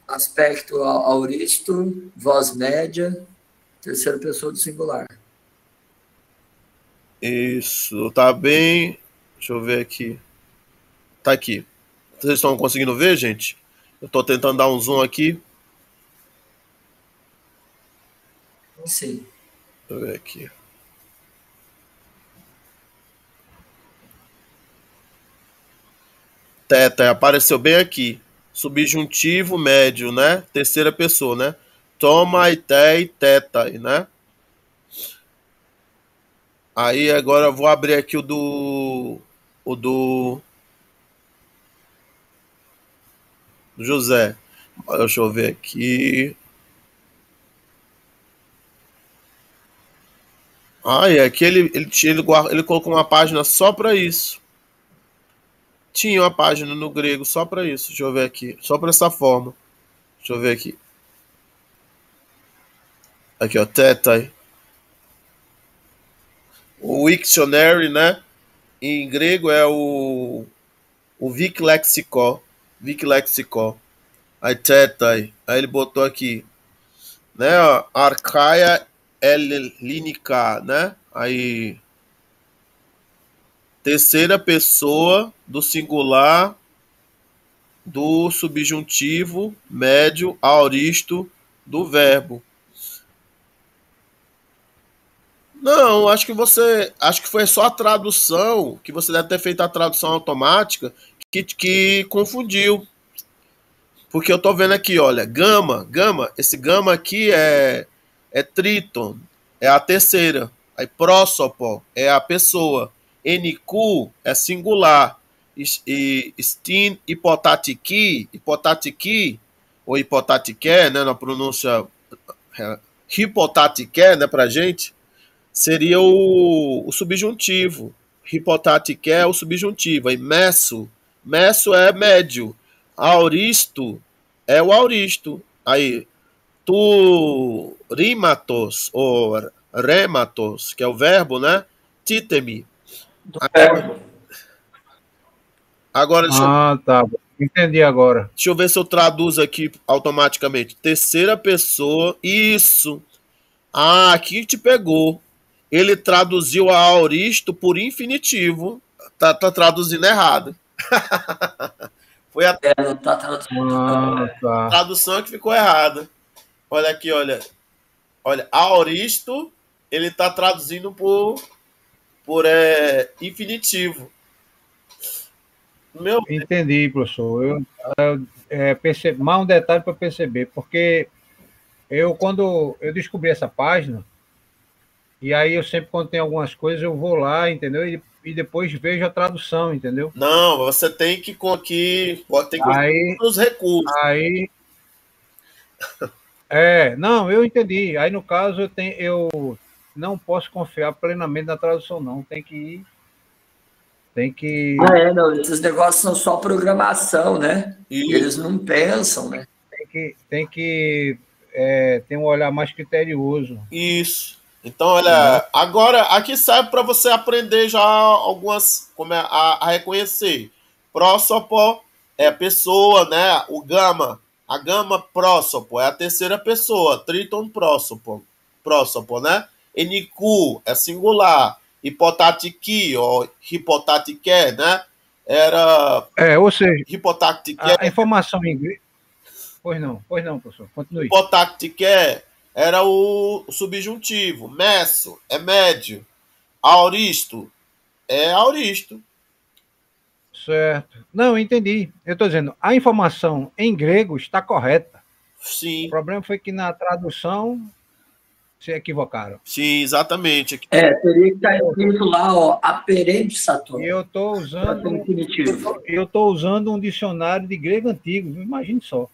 Aspecto auristo, voz média, terceira pessoa do singular. Isso, tá bem. Deixa eu ver aqui. Tá aqui. Vocês estão conseguindo ver, gente? Eu tô tentando dar um zoom aqui. Sim. Deixa eu ver aqui. Teta, apareceu bem aqui. Subjuntivo médio, né? Terceira pessoa, né? Toma, e teta, né? Aí agora eu vou abrir aqui o do José. Deixa eu ver aqui. E aqui ele colocou uma página só para isso. Tinha uma página no grego só para isso. Deixa eu ver aqui. Só para essa forma. Deixa eu ver aqui. Aqui, ó. Teta. O Wiktionary, né? Em grego é o Vic Lexicon. Vic Lexicon. Aí teta. Aí ele botou aqui. Né? Arcaia Hellínica, né? Aí. Terceira pessoa do singular do subjuntivo médio auristo do verbo. Não, acho que foi só a tradução, que você deve ter feito a tradução automática, que confundiu. Porque eu tô vendo aqui, olha, gama, esse gama aqui é tríton, é a terceira. Aí prósopo é a pessoa. NQ é singular. E stin hipotatiki, ou hipotatike, né, na pronúncia hipotatike, né, pra gente, seria o subjuntivo. Hipotatike é o subjuntivo. Aí messo é médio. Auristo é o auristo. Aí tu rimatos ou rematos, que é o verbo, né? Titemi. Agora tá. Entendi agora. Deixa eu ver se eu traduzo aqui automaticamente. Terceira pessoa. Isso. Aqui te pegou. Ele traduziu a auristo por infinitivo. Tá traduzindo errado. Foi a Não tá traduzindo. Tá. tradução que ficou errada. Olha aqui, olha. Olha, auristo, ele tá traduzindo por infinitivo. Entendi, professor. Eu percebi mais um detalhe para perceber, porque quando eu descobri essa página, e aí eu sempre, quando tem algumas coisas, eu vou lá, entendeu? E depois vejo a tradução, entendeu? Não, você tem que usar os recursos. Aí não, eu entendi. Aí no caso eu não posso confiar plenamente na tradução, não. Tem que Não, esses negócios são só programação, né? Eles não pensam, né? tem que ter um olhar mais criterioso. Isso. Então, olha, agora aqui serve para você aprender já algumas, como a reconhecer. Prósopo é a pessoa, né? O gama A gama prósopo é a terceira pessoa, tríton prósopo, né? NQ é singular, hipotatiki ou hipotatike, né? Era Ou seja, hipotatike, a informação em inglês. Pois não, professor. Continue. hipotatike era o subjuntivo, messo é médio, auristo é auristo. Certo. Não, entendi. Eu estou dizendo, a informação em grego está correta. Sim. O problema foi que na tradução se equivocaram. Sim, exatamente. Teria que estar escrito lá, ó, aperempsator. E eu estou usando um dicionário de grego antigo, imagine só.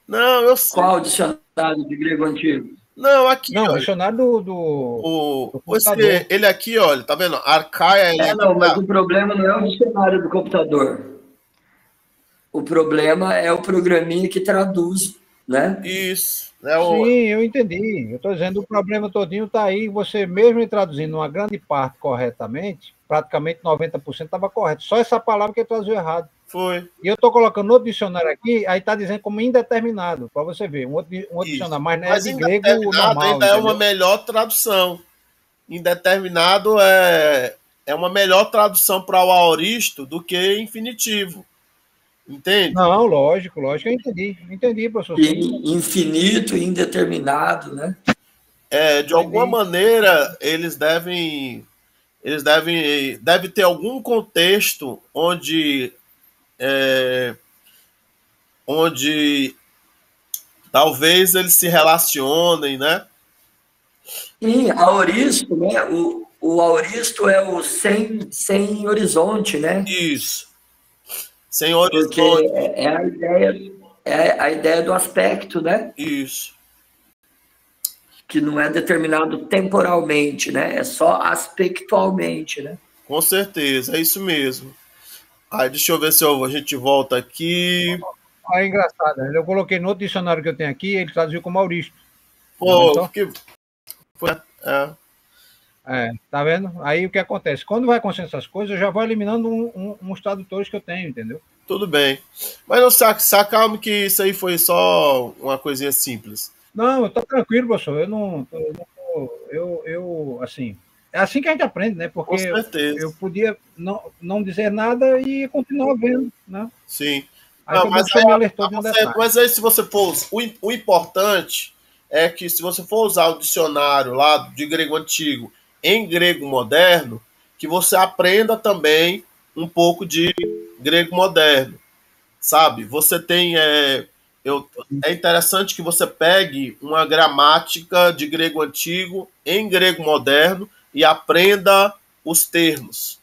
Não, eu sei. Qual dicionário de grego antigo? Não, aqui. Não, olha, dicionário do computador. Ele aqui, olha, tá vendo? Arcaia. Não, mas o problema não é o dicionário do computador. O problema é o programinha que traduz, né? Isso. Sim, eu entendi. Eu estou dizendo, o problema todinho está aí, você mesmo traduzindo uma grande parte corretamente, praticamente 90% estava correto. Só essa palavra que ele traduziu errado. Foi. E eu estou colocando outro dicionário aqui, aí está dizendo como indeterminado, para você ver. Um outro dicionário, mas não é de grego normal. Ainda é uma melhor tradução. Indeterminado é uma melhor tradução para o aoristo do que infinitivo. Entende? Não, lógico, eu entendi, professor. Infinito e indeterminado, né? De alguma maneira, deve ter algum contexto onde talvez eles se relacionem, né? Sim, aoristo, né? O aoristo é o sem horizonte, né? Isso. Sem horizonte. Porque é a ideia do aspecto, né? Isso. Que não é determinado temporalmente, né? É só aspectualmente, né? Com certeza, é isso mesmo. Aí, deixa eu ver se a gente volta aqui. É engraçado, eu coloquei no outro dicionário que eu tenho aqui, ele traduziu como auristo. Pô, tá vendo? Aí o que acontece? Quando vai acontecendo essas coisas, eu já vou eliminando uns tradutores que eu tenho, entendeu? Tudo bem. Mas não se acalme que isso aí foi só uma coisinha simples. Não, eu tô tranquilo, professor. Assim, é assim que a gente aprende, né? Porque com certeza. Eu podia não dizer nada e continuar vendo, né? Sim. Aí não, mas me alertou de um detalhe. Mas aí, se você for... O importante é que, se você for usar o dicionário lá de grego antigo em grego moderno, que você aprenda também um pouco de grego moderno, sabe? Você tem... É interessante que você pegue uma gramática de grego antigo em grego moderno e aprenda os termos.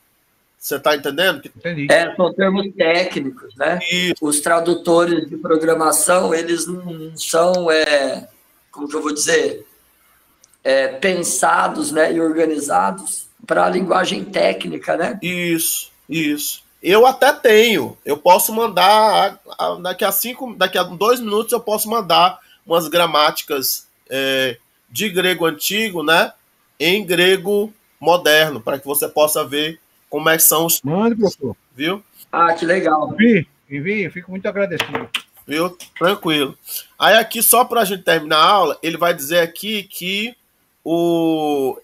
Você está entendendo? Entendi. São termos técnicos, né? Isso. Os tradutores de programação, eles não são, como que eu vou dizer, pensados, né, e organizados para a linguagem técnica, né? Isso. Eu até tenho. Eu posso mandar daqui a 2 minutos eu posso mandar umas gramáticas de grego antigo, né, em grego moderno, para que você possa ver como é que são os... Mande, professor. Viu? Que legal. Eu fico muito agradecido. Viu? Tranquilo. Aí aqui, só para a gente terminar a aula, ele vai dizer aqui que o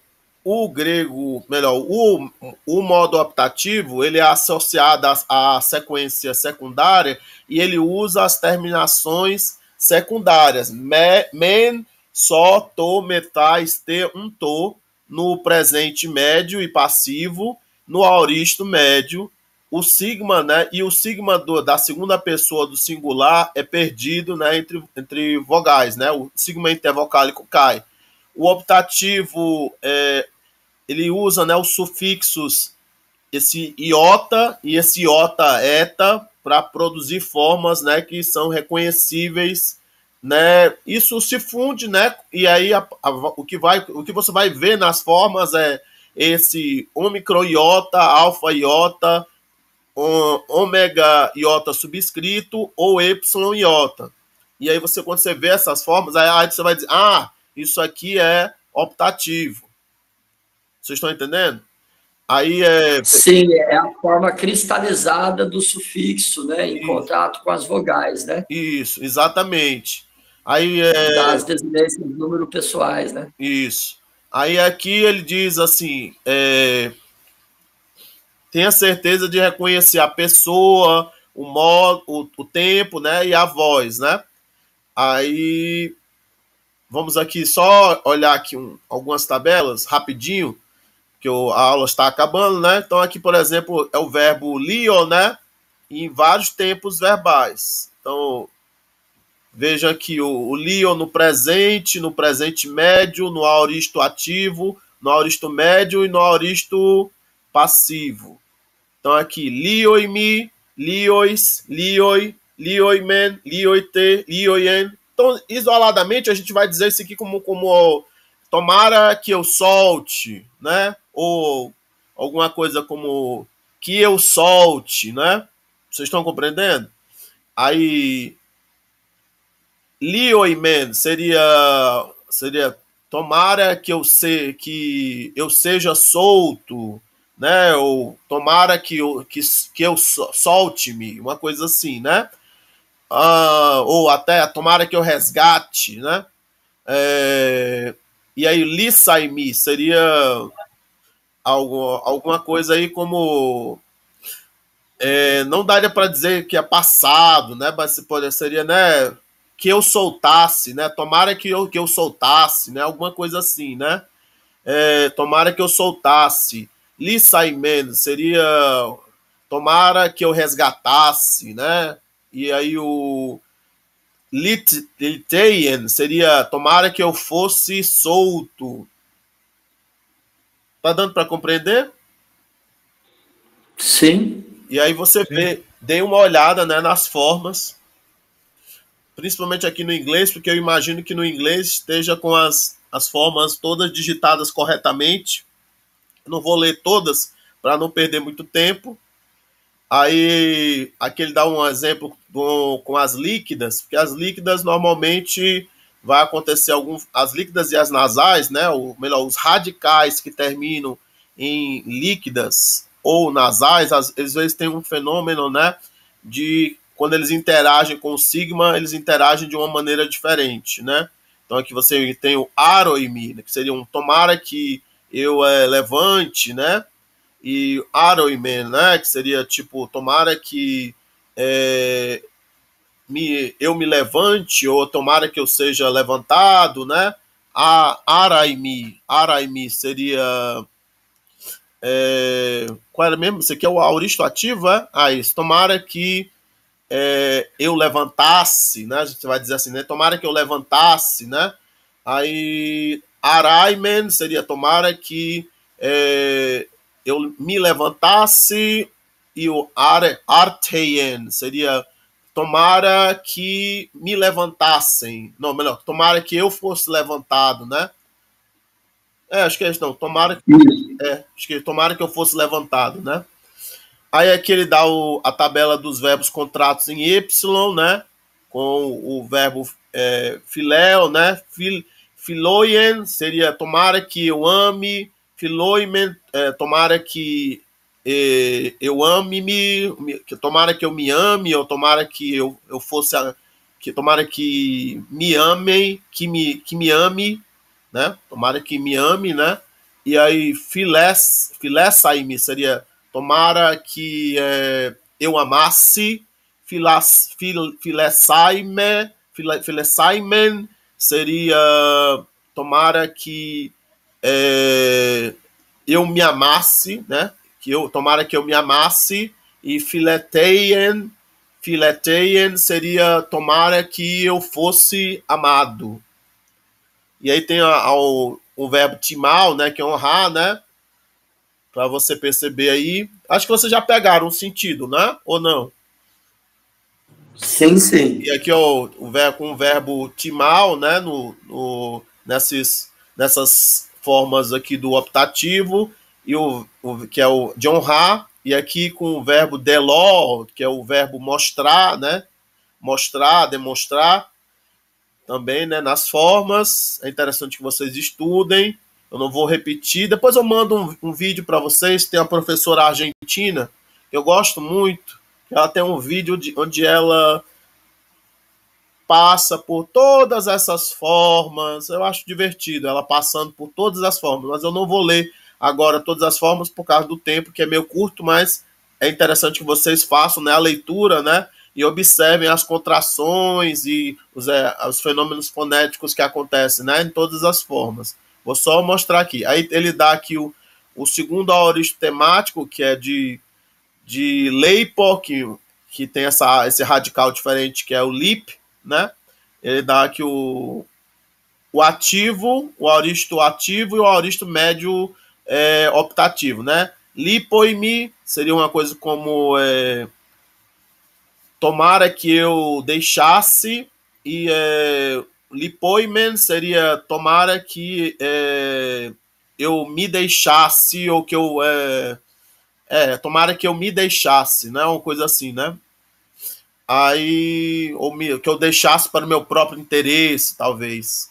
grego, melhor, o modo optativo, ele é associado à sequência secundária e ele usa as terminações secundárias. Men, só, to, metais, te, to, no presente médio e passivo, no aoristo médio, o sigma, né? E o sigma da segunda pessoa do singular é perdido, né, entre vogais, né? O sigma intervocálico cai. O optativo, ele usa, né, os sufixos, esse iota e esse iota eta, para produzir formas, né, que são reconhecíveis, né? Isso se funde, né? E aí o que você vai ver nas formas é esse ômicron iota, alfa iota, ômega iota subscrito ou epsilon iota. E aí quando você vê essas formas, aí você vai dizer, isso aqui é optativo. Vocês estão entendendo? Aí é... Sim, é a forma cristalizada do sufixo, né, em contato com as vogais, né? Isso, exatamente. Aí Das desinências de número pessoais, né? Isso. Aí aqui ele diz assim, tenha certeza de reconhecer a pessoa, o modo, o tempo, né, e a voz, né? Aí vamos aqui só olhar aqui algumas tabelas rapidinho, que a aula está acabando, né? Então aqui, por exemplo, é o verbo lio, né? Em vários tempos verbais. Então veja aqui o lio no presente médio, no aoristo ativo, no aoristo médio e no aoristo passivo. Então aqui, lioimi, liois, lioi, lioimen, lioite, lioien. Então, isoladamente, a gente vai dizer isso aqui como tomara que eu solte, né? Ou alguma coisa como que eu solte, né? Vocês estão compreendendo? Aí, lioimen seria tomara que eu seja solto, né? Ou tomara que eu solte-me, uma coisa assim, né? Ou até tomara que eu resgate, né? E aí lisai-me seria alguma coisa aí como não daria para dizer que é passado, né? Mas seria, né? Que eu soltasse, né? Tomara que eu soltasse, né? Alguma coisa assim, né? Tomara que eu soltasse. Lisaimen seria tomara que eu resgatasse, né? E aí o liteien seria tomara que eu fosse solto. Tá dando para compreender? Sim. E aí você vê, dê uma olhada, né, nas formas, principalmente aqui no inglês, porque eu imagino que no inglês esteja com as formas todas digitadas corretamente. Eu não vou ler todas para não perder muito tempo. Aí aqui ele dá um exemplo com as líquidas, porque as líquidas normalmente vai acontecer as líquidas e as nasais, né, ou melhor, os radicais que terminam em líquidas ou nasais, às vezes tem um fenômeno, né, de quando eles interagem com o sigma, eles interagem de uma maneira diferente, né? Então aqui você tem o aroimi, que seria um tomara que eu levante, né? E aroimen, né? Que seria tipo tomara que eu me levante, ou tomara que eu seja levantado, né? Araimi seria qual era mesmo? Isso aqui é o aoristo ativo, é? Isso. Tomara que eu levantasse, né? A gente vai dizer assim, né? Tomara que eu levantasse, né? Aí, araimen seria tomara que eu me levantasse, e o arteien seria tomara que me levantassem. Não, melhor, tomara que eu fosse levantado, né? Acho que é isso, não. Acho que tomara que eu fosse levantado, né? Aí aqui ele dá a tabela dos verbos contratos em Y, né? Com o verbo filéu, né? Filoien seria tomara que eu ame. Filoimen, tomara que eu ame-me. Tomara que eu me ame, ou tomara que eu fosse. Tomara que me amem, que me ame, né? Tomara que me ame, né? E aí, filé saime seria tomara que eu amasse, filé saimen seria tomara que eu me amasse, né? Tomara que eu me amasse, e fileteien seria tomara que eu fosse amado. E aí tem o verbo timal, né, que é honrar, né? Para você perceber aí. Acho que vocês já pegaram o sentido, né? Ou não? Sim, sim. E aqui ó, com o verbo timal, né? Nessas formas aqui do optativo, e que é o de honrar. E aqui com o verbo deló, que é o verbo mostrar, né? Mostrar, demonstrar. Também, né, nas formas, é interessante que vocês estudem. eu não vou repetir. Depois eu mando um vídeo para vocês. Tem uma professora argentina, que eu gosto muito. Ela tem um vídeo onde ela passa por todas essas formas. Eu acho divertido ela passando por todas as formas, mas eu não vou ler agora todas as formas por causa do tempo, que é meio curto, mas é interessante que vocês façam, né, a leitura, né, e observem as contrações e os fenômenos fonéticos que acontecem, né, em todas as formas. Vou só mostrar aqui. Aí ele dá aqui o segundo aoristo temático, que é de Leipo, que tem esse radical diferente, que é o lip, né? Ele dá aqui o ativo, o aoristo ativo e o aoristo médio optativo, né? Lipoimi seria uma coisa como tomara que eu deixasse, e lipoimen seria tomara que eu me deixasse, ou que eu tomara que eu me deixasse, né? Uma coisa assim, né? Aí, que eu deixasse para o meu próprio interesse, talvez.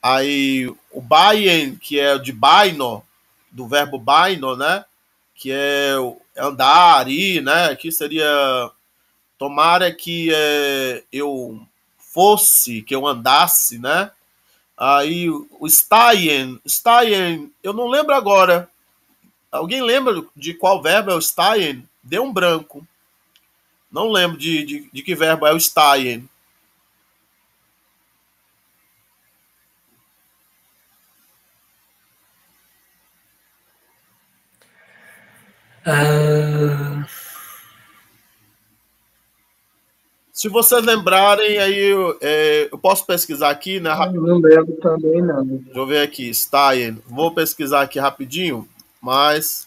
Aí, o baien, que é de baino, do verbo baino, né? Que é andar, ir, né? Aqui seria tomara que eu fosse, que eu andasse, né? Aí, o staien, eu não lembro agora. Alguém lembra de qual verbo é o staien? Deu um branco. Não lembro de que verbo é o staien. Se vocês lembrarem, aí eu posso pesquisar aqui, né? Não lembro também, não. Deixa eu ver aqui, staien. Vou pesquisar aqui rapidinho, mas...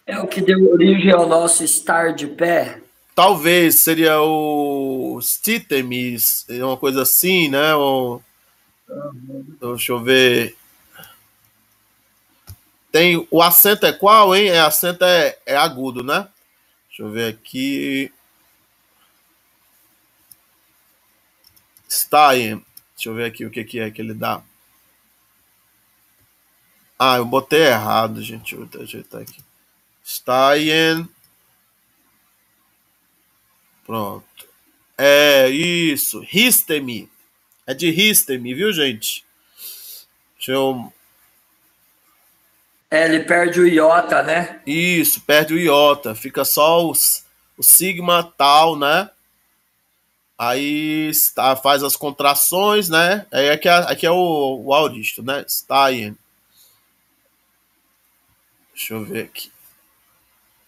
É o que deu origem ao nosso estar de pé? Talvez seria o Stitemis, uma coisa assim, né? Deixa eu ver. Tem, o acento é qual, hein? Acento é agudo, né? Deixa eu ver aqui. Stein. Deixa eu ver aqui o que é que ele dá. Ah, eu botei errado, gente. Deixa eu ajeitar aqui. Stein. Pronto. É isso. Histemi. É de Histemi, viu, gente? Deixa eu... Ele perde o iota, né? Isso, perde o iota. Fica só o sigma tal, né? Aí faz as contrações, né? Aí aqui é o auristo, né? Stein. Deixa eu ver aqui.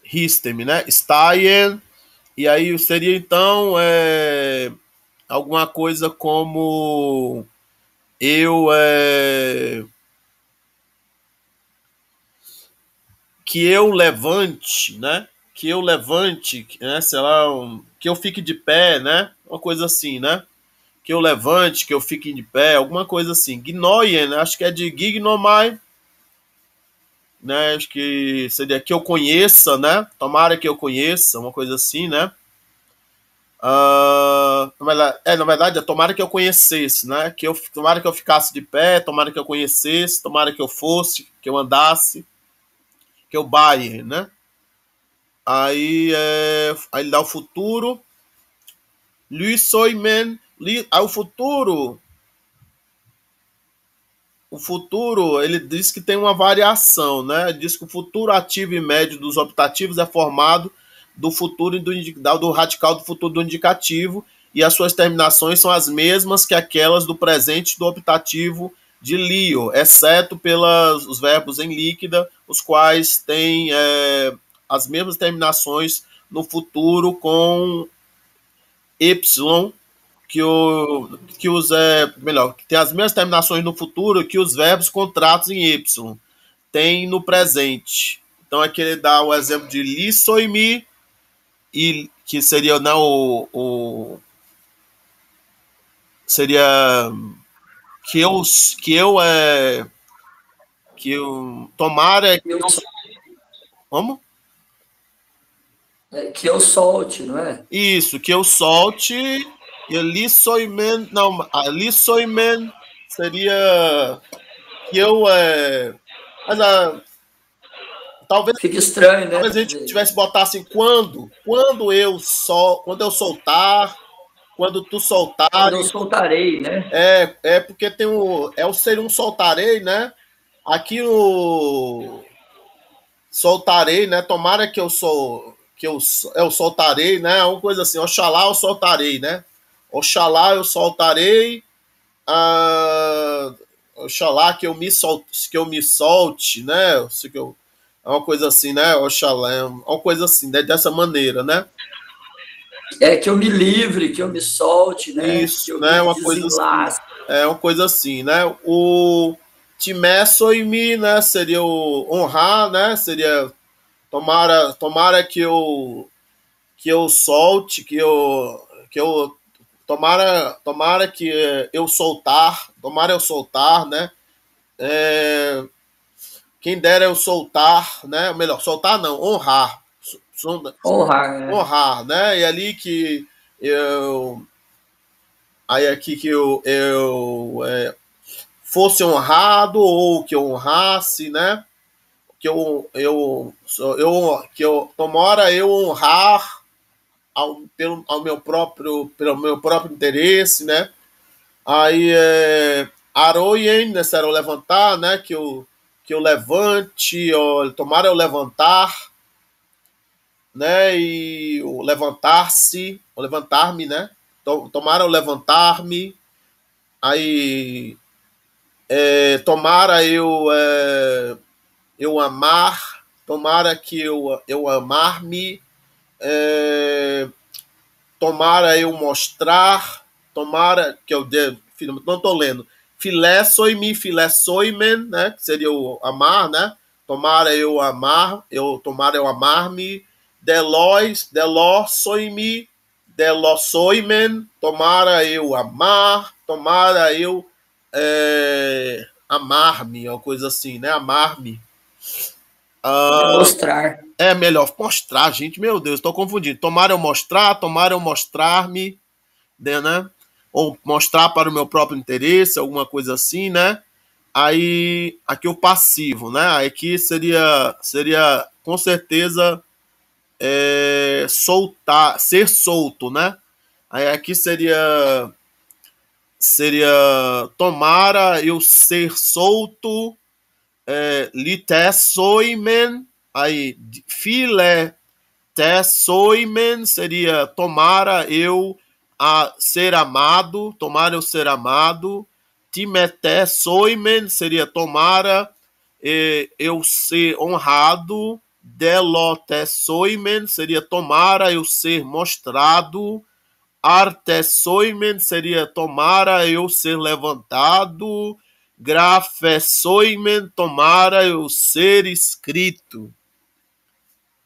Histemi, né? Stein. E aí seria então alguma coisa como eu que eu levante, né? Que eu levante, né? Sei lá, que eu fique de pé, né? Uma coisa assim, né? Que eu levante, que eu fique de pé, alguma coisa assim. Gnoien, né? Acho que é de gignomai, né? Acho que seria que eu conheça, né? Tomara que eu conheça, uma coisa assim, né? Na verdade, é tomara que eu conhecesse, né? Tomara que eu ficasse de pé, tomara que eu conhecesse, tomara que eu fosse, que eu andasse, que eu baie, né? Aí ele dá o futuro. Lui soimen. Aí o futuro, ele diz que tem uma variação, né? Diz que o futuro ativo e médio dos optativos é formado do futuro do radical do futuro do indicativo, e as suas terminações são as mesmas que aquelas do presente do optativo de Lio, exceto pelos verbos em líquida, os quais têm as mesmas terminações no futuro com Y, que tem as mesmas terminações no futuro que os verbos contratos em Y tem no presente. Então aqui ele dá o exemplo de li soimi, e que seria seria que eu tomara que eu, como? Que eu solte, não é? Isso, que eu solte. E ali soimen, não, ali soimen seria que eu Mas talvez, Fica estranho, né? talvez a gente tivesse botar assim, quando eu soltar, quando tu Eu soltares. soltarei, né? Porque tem seria um soltarei, né? Aqui o soltarei, né? Tomara que eu soltarei, né? Uma coisa assim, oxalá eu soltarei, né? Oxalá eu soltarei, oxalá que eu me solte, né? É uma coisa assim, né? Oxalá, é uma coisa assim, né? Dessa maneira, né? Que eu me livre, que eu me solte, né? Isso, Que eu né? me Uma coisa assim. desenlace. É uma coisa assim, né? O timé soimi, né? Seria o honrar, né? Seria tomara que eu solte, que eu tomara que tomara eu soltar, né? Quem dera eu soltar, né? Melhor, soltar não, honrar. Honrar, né? Honrar, né? E ali que eu aí aqui que eu fosse honrado ou que eu honrasse, né? Que eu tomara eu honrar pelo meu próprio interesse, né? Aí aroien, né? Será o levantar, né? Que eu levante, tomara eu levantar, né? E o levantar-se, o levantar-me, né? Tomara eu levantar-me, aí tomara eu amar, tomara que eu amar-me, tomara eu mostrar, tomara que eu não estou lendo, filé soimen, né? Que seria o amar, né? Tomara eu amar-me, deló soimi, deló soimen, tomara eu amar, tomara eu amar-me, uma coisa assim, né? Amar-me. Mostrar. É melhor mostrar, gente. Meu Deus, estou confundindo. Tomara eu mostrar, tomara eu mostrar-me, né? Ou mostrar para o meu próprio interesse, alguma coisa assim, né? Aí, aqui o passivo, né? Aqui seria com certeza soltar, ser solto, né? Aí aqui seria tomara eu ser solto, litessoimen, aí filé tessoimen seria tomara eu ser amado, tomara eu ser amado, timete soimen seria tomara eu ser honrado, delote soimen seria tomara eu ser mostrado, arte soimen seria tomara eu ser levantado, grafe soimen tomara eu ser escrito.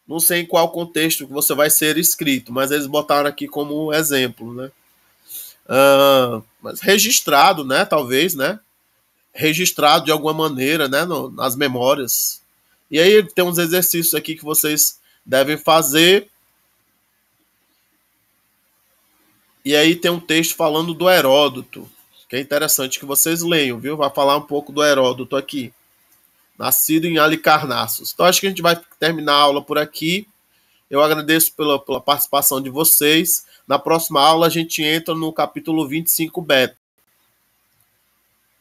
Não sei em qual contexto que você vai ser escrito, mas eles botaram aqui como exemplo, né? Mas registrado, né? Talvez, né? Registrado de alguma maneira, né? Nas memórias. E aí tem uns exercícios aqui que vocês devem fazer. E aí tem um texto falando do Heródoto, que é interessante que vocês leiam, viu? Vai falar um pouco do Heródoto aqui. Nascido em Halicarnassos. Então acho que a gente vai terminar a aula por aqui. Eu agradeço pela participação de vocês. Na próxima aula a gente entra no capítulo 25 beta.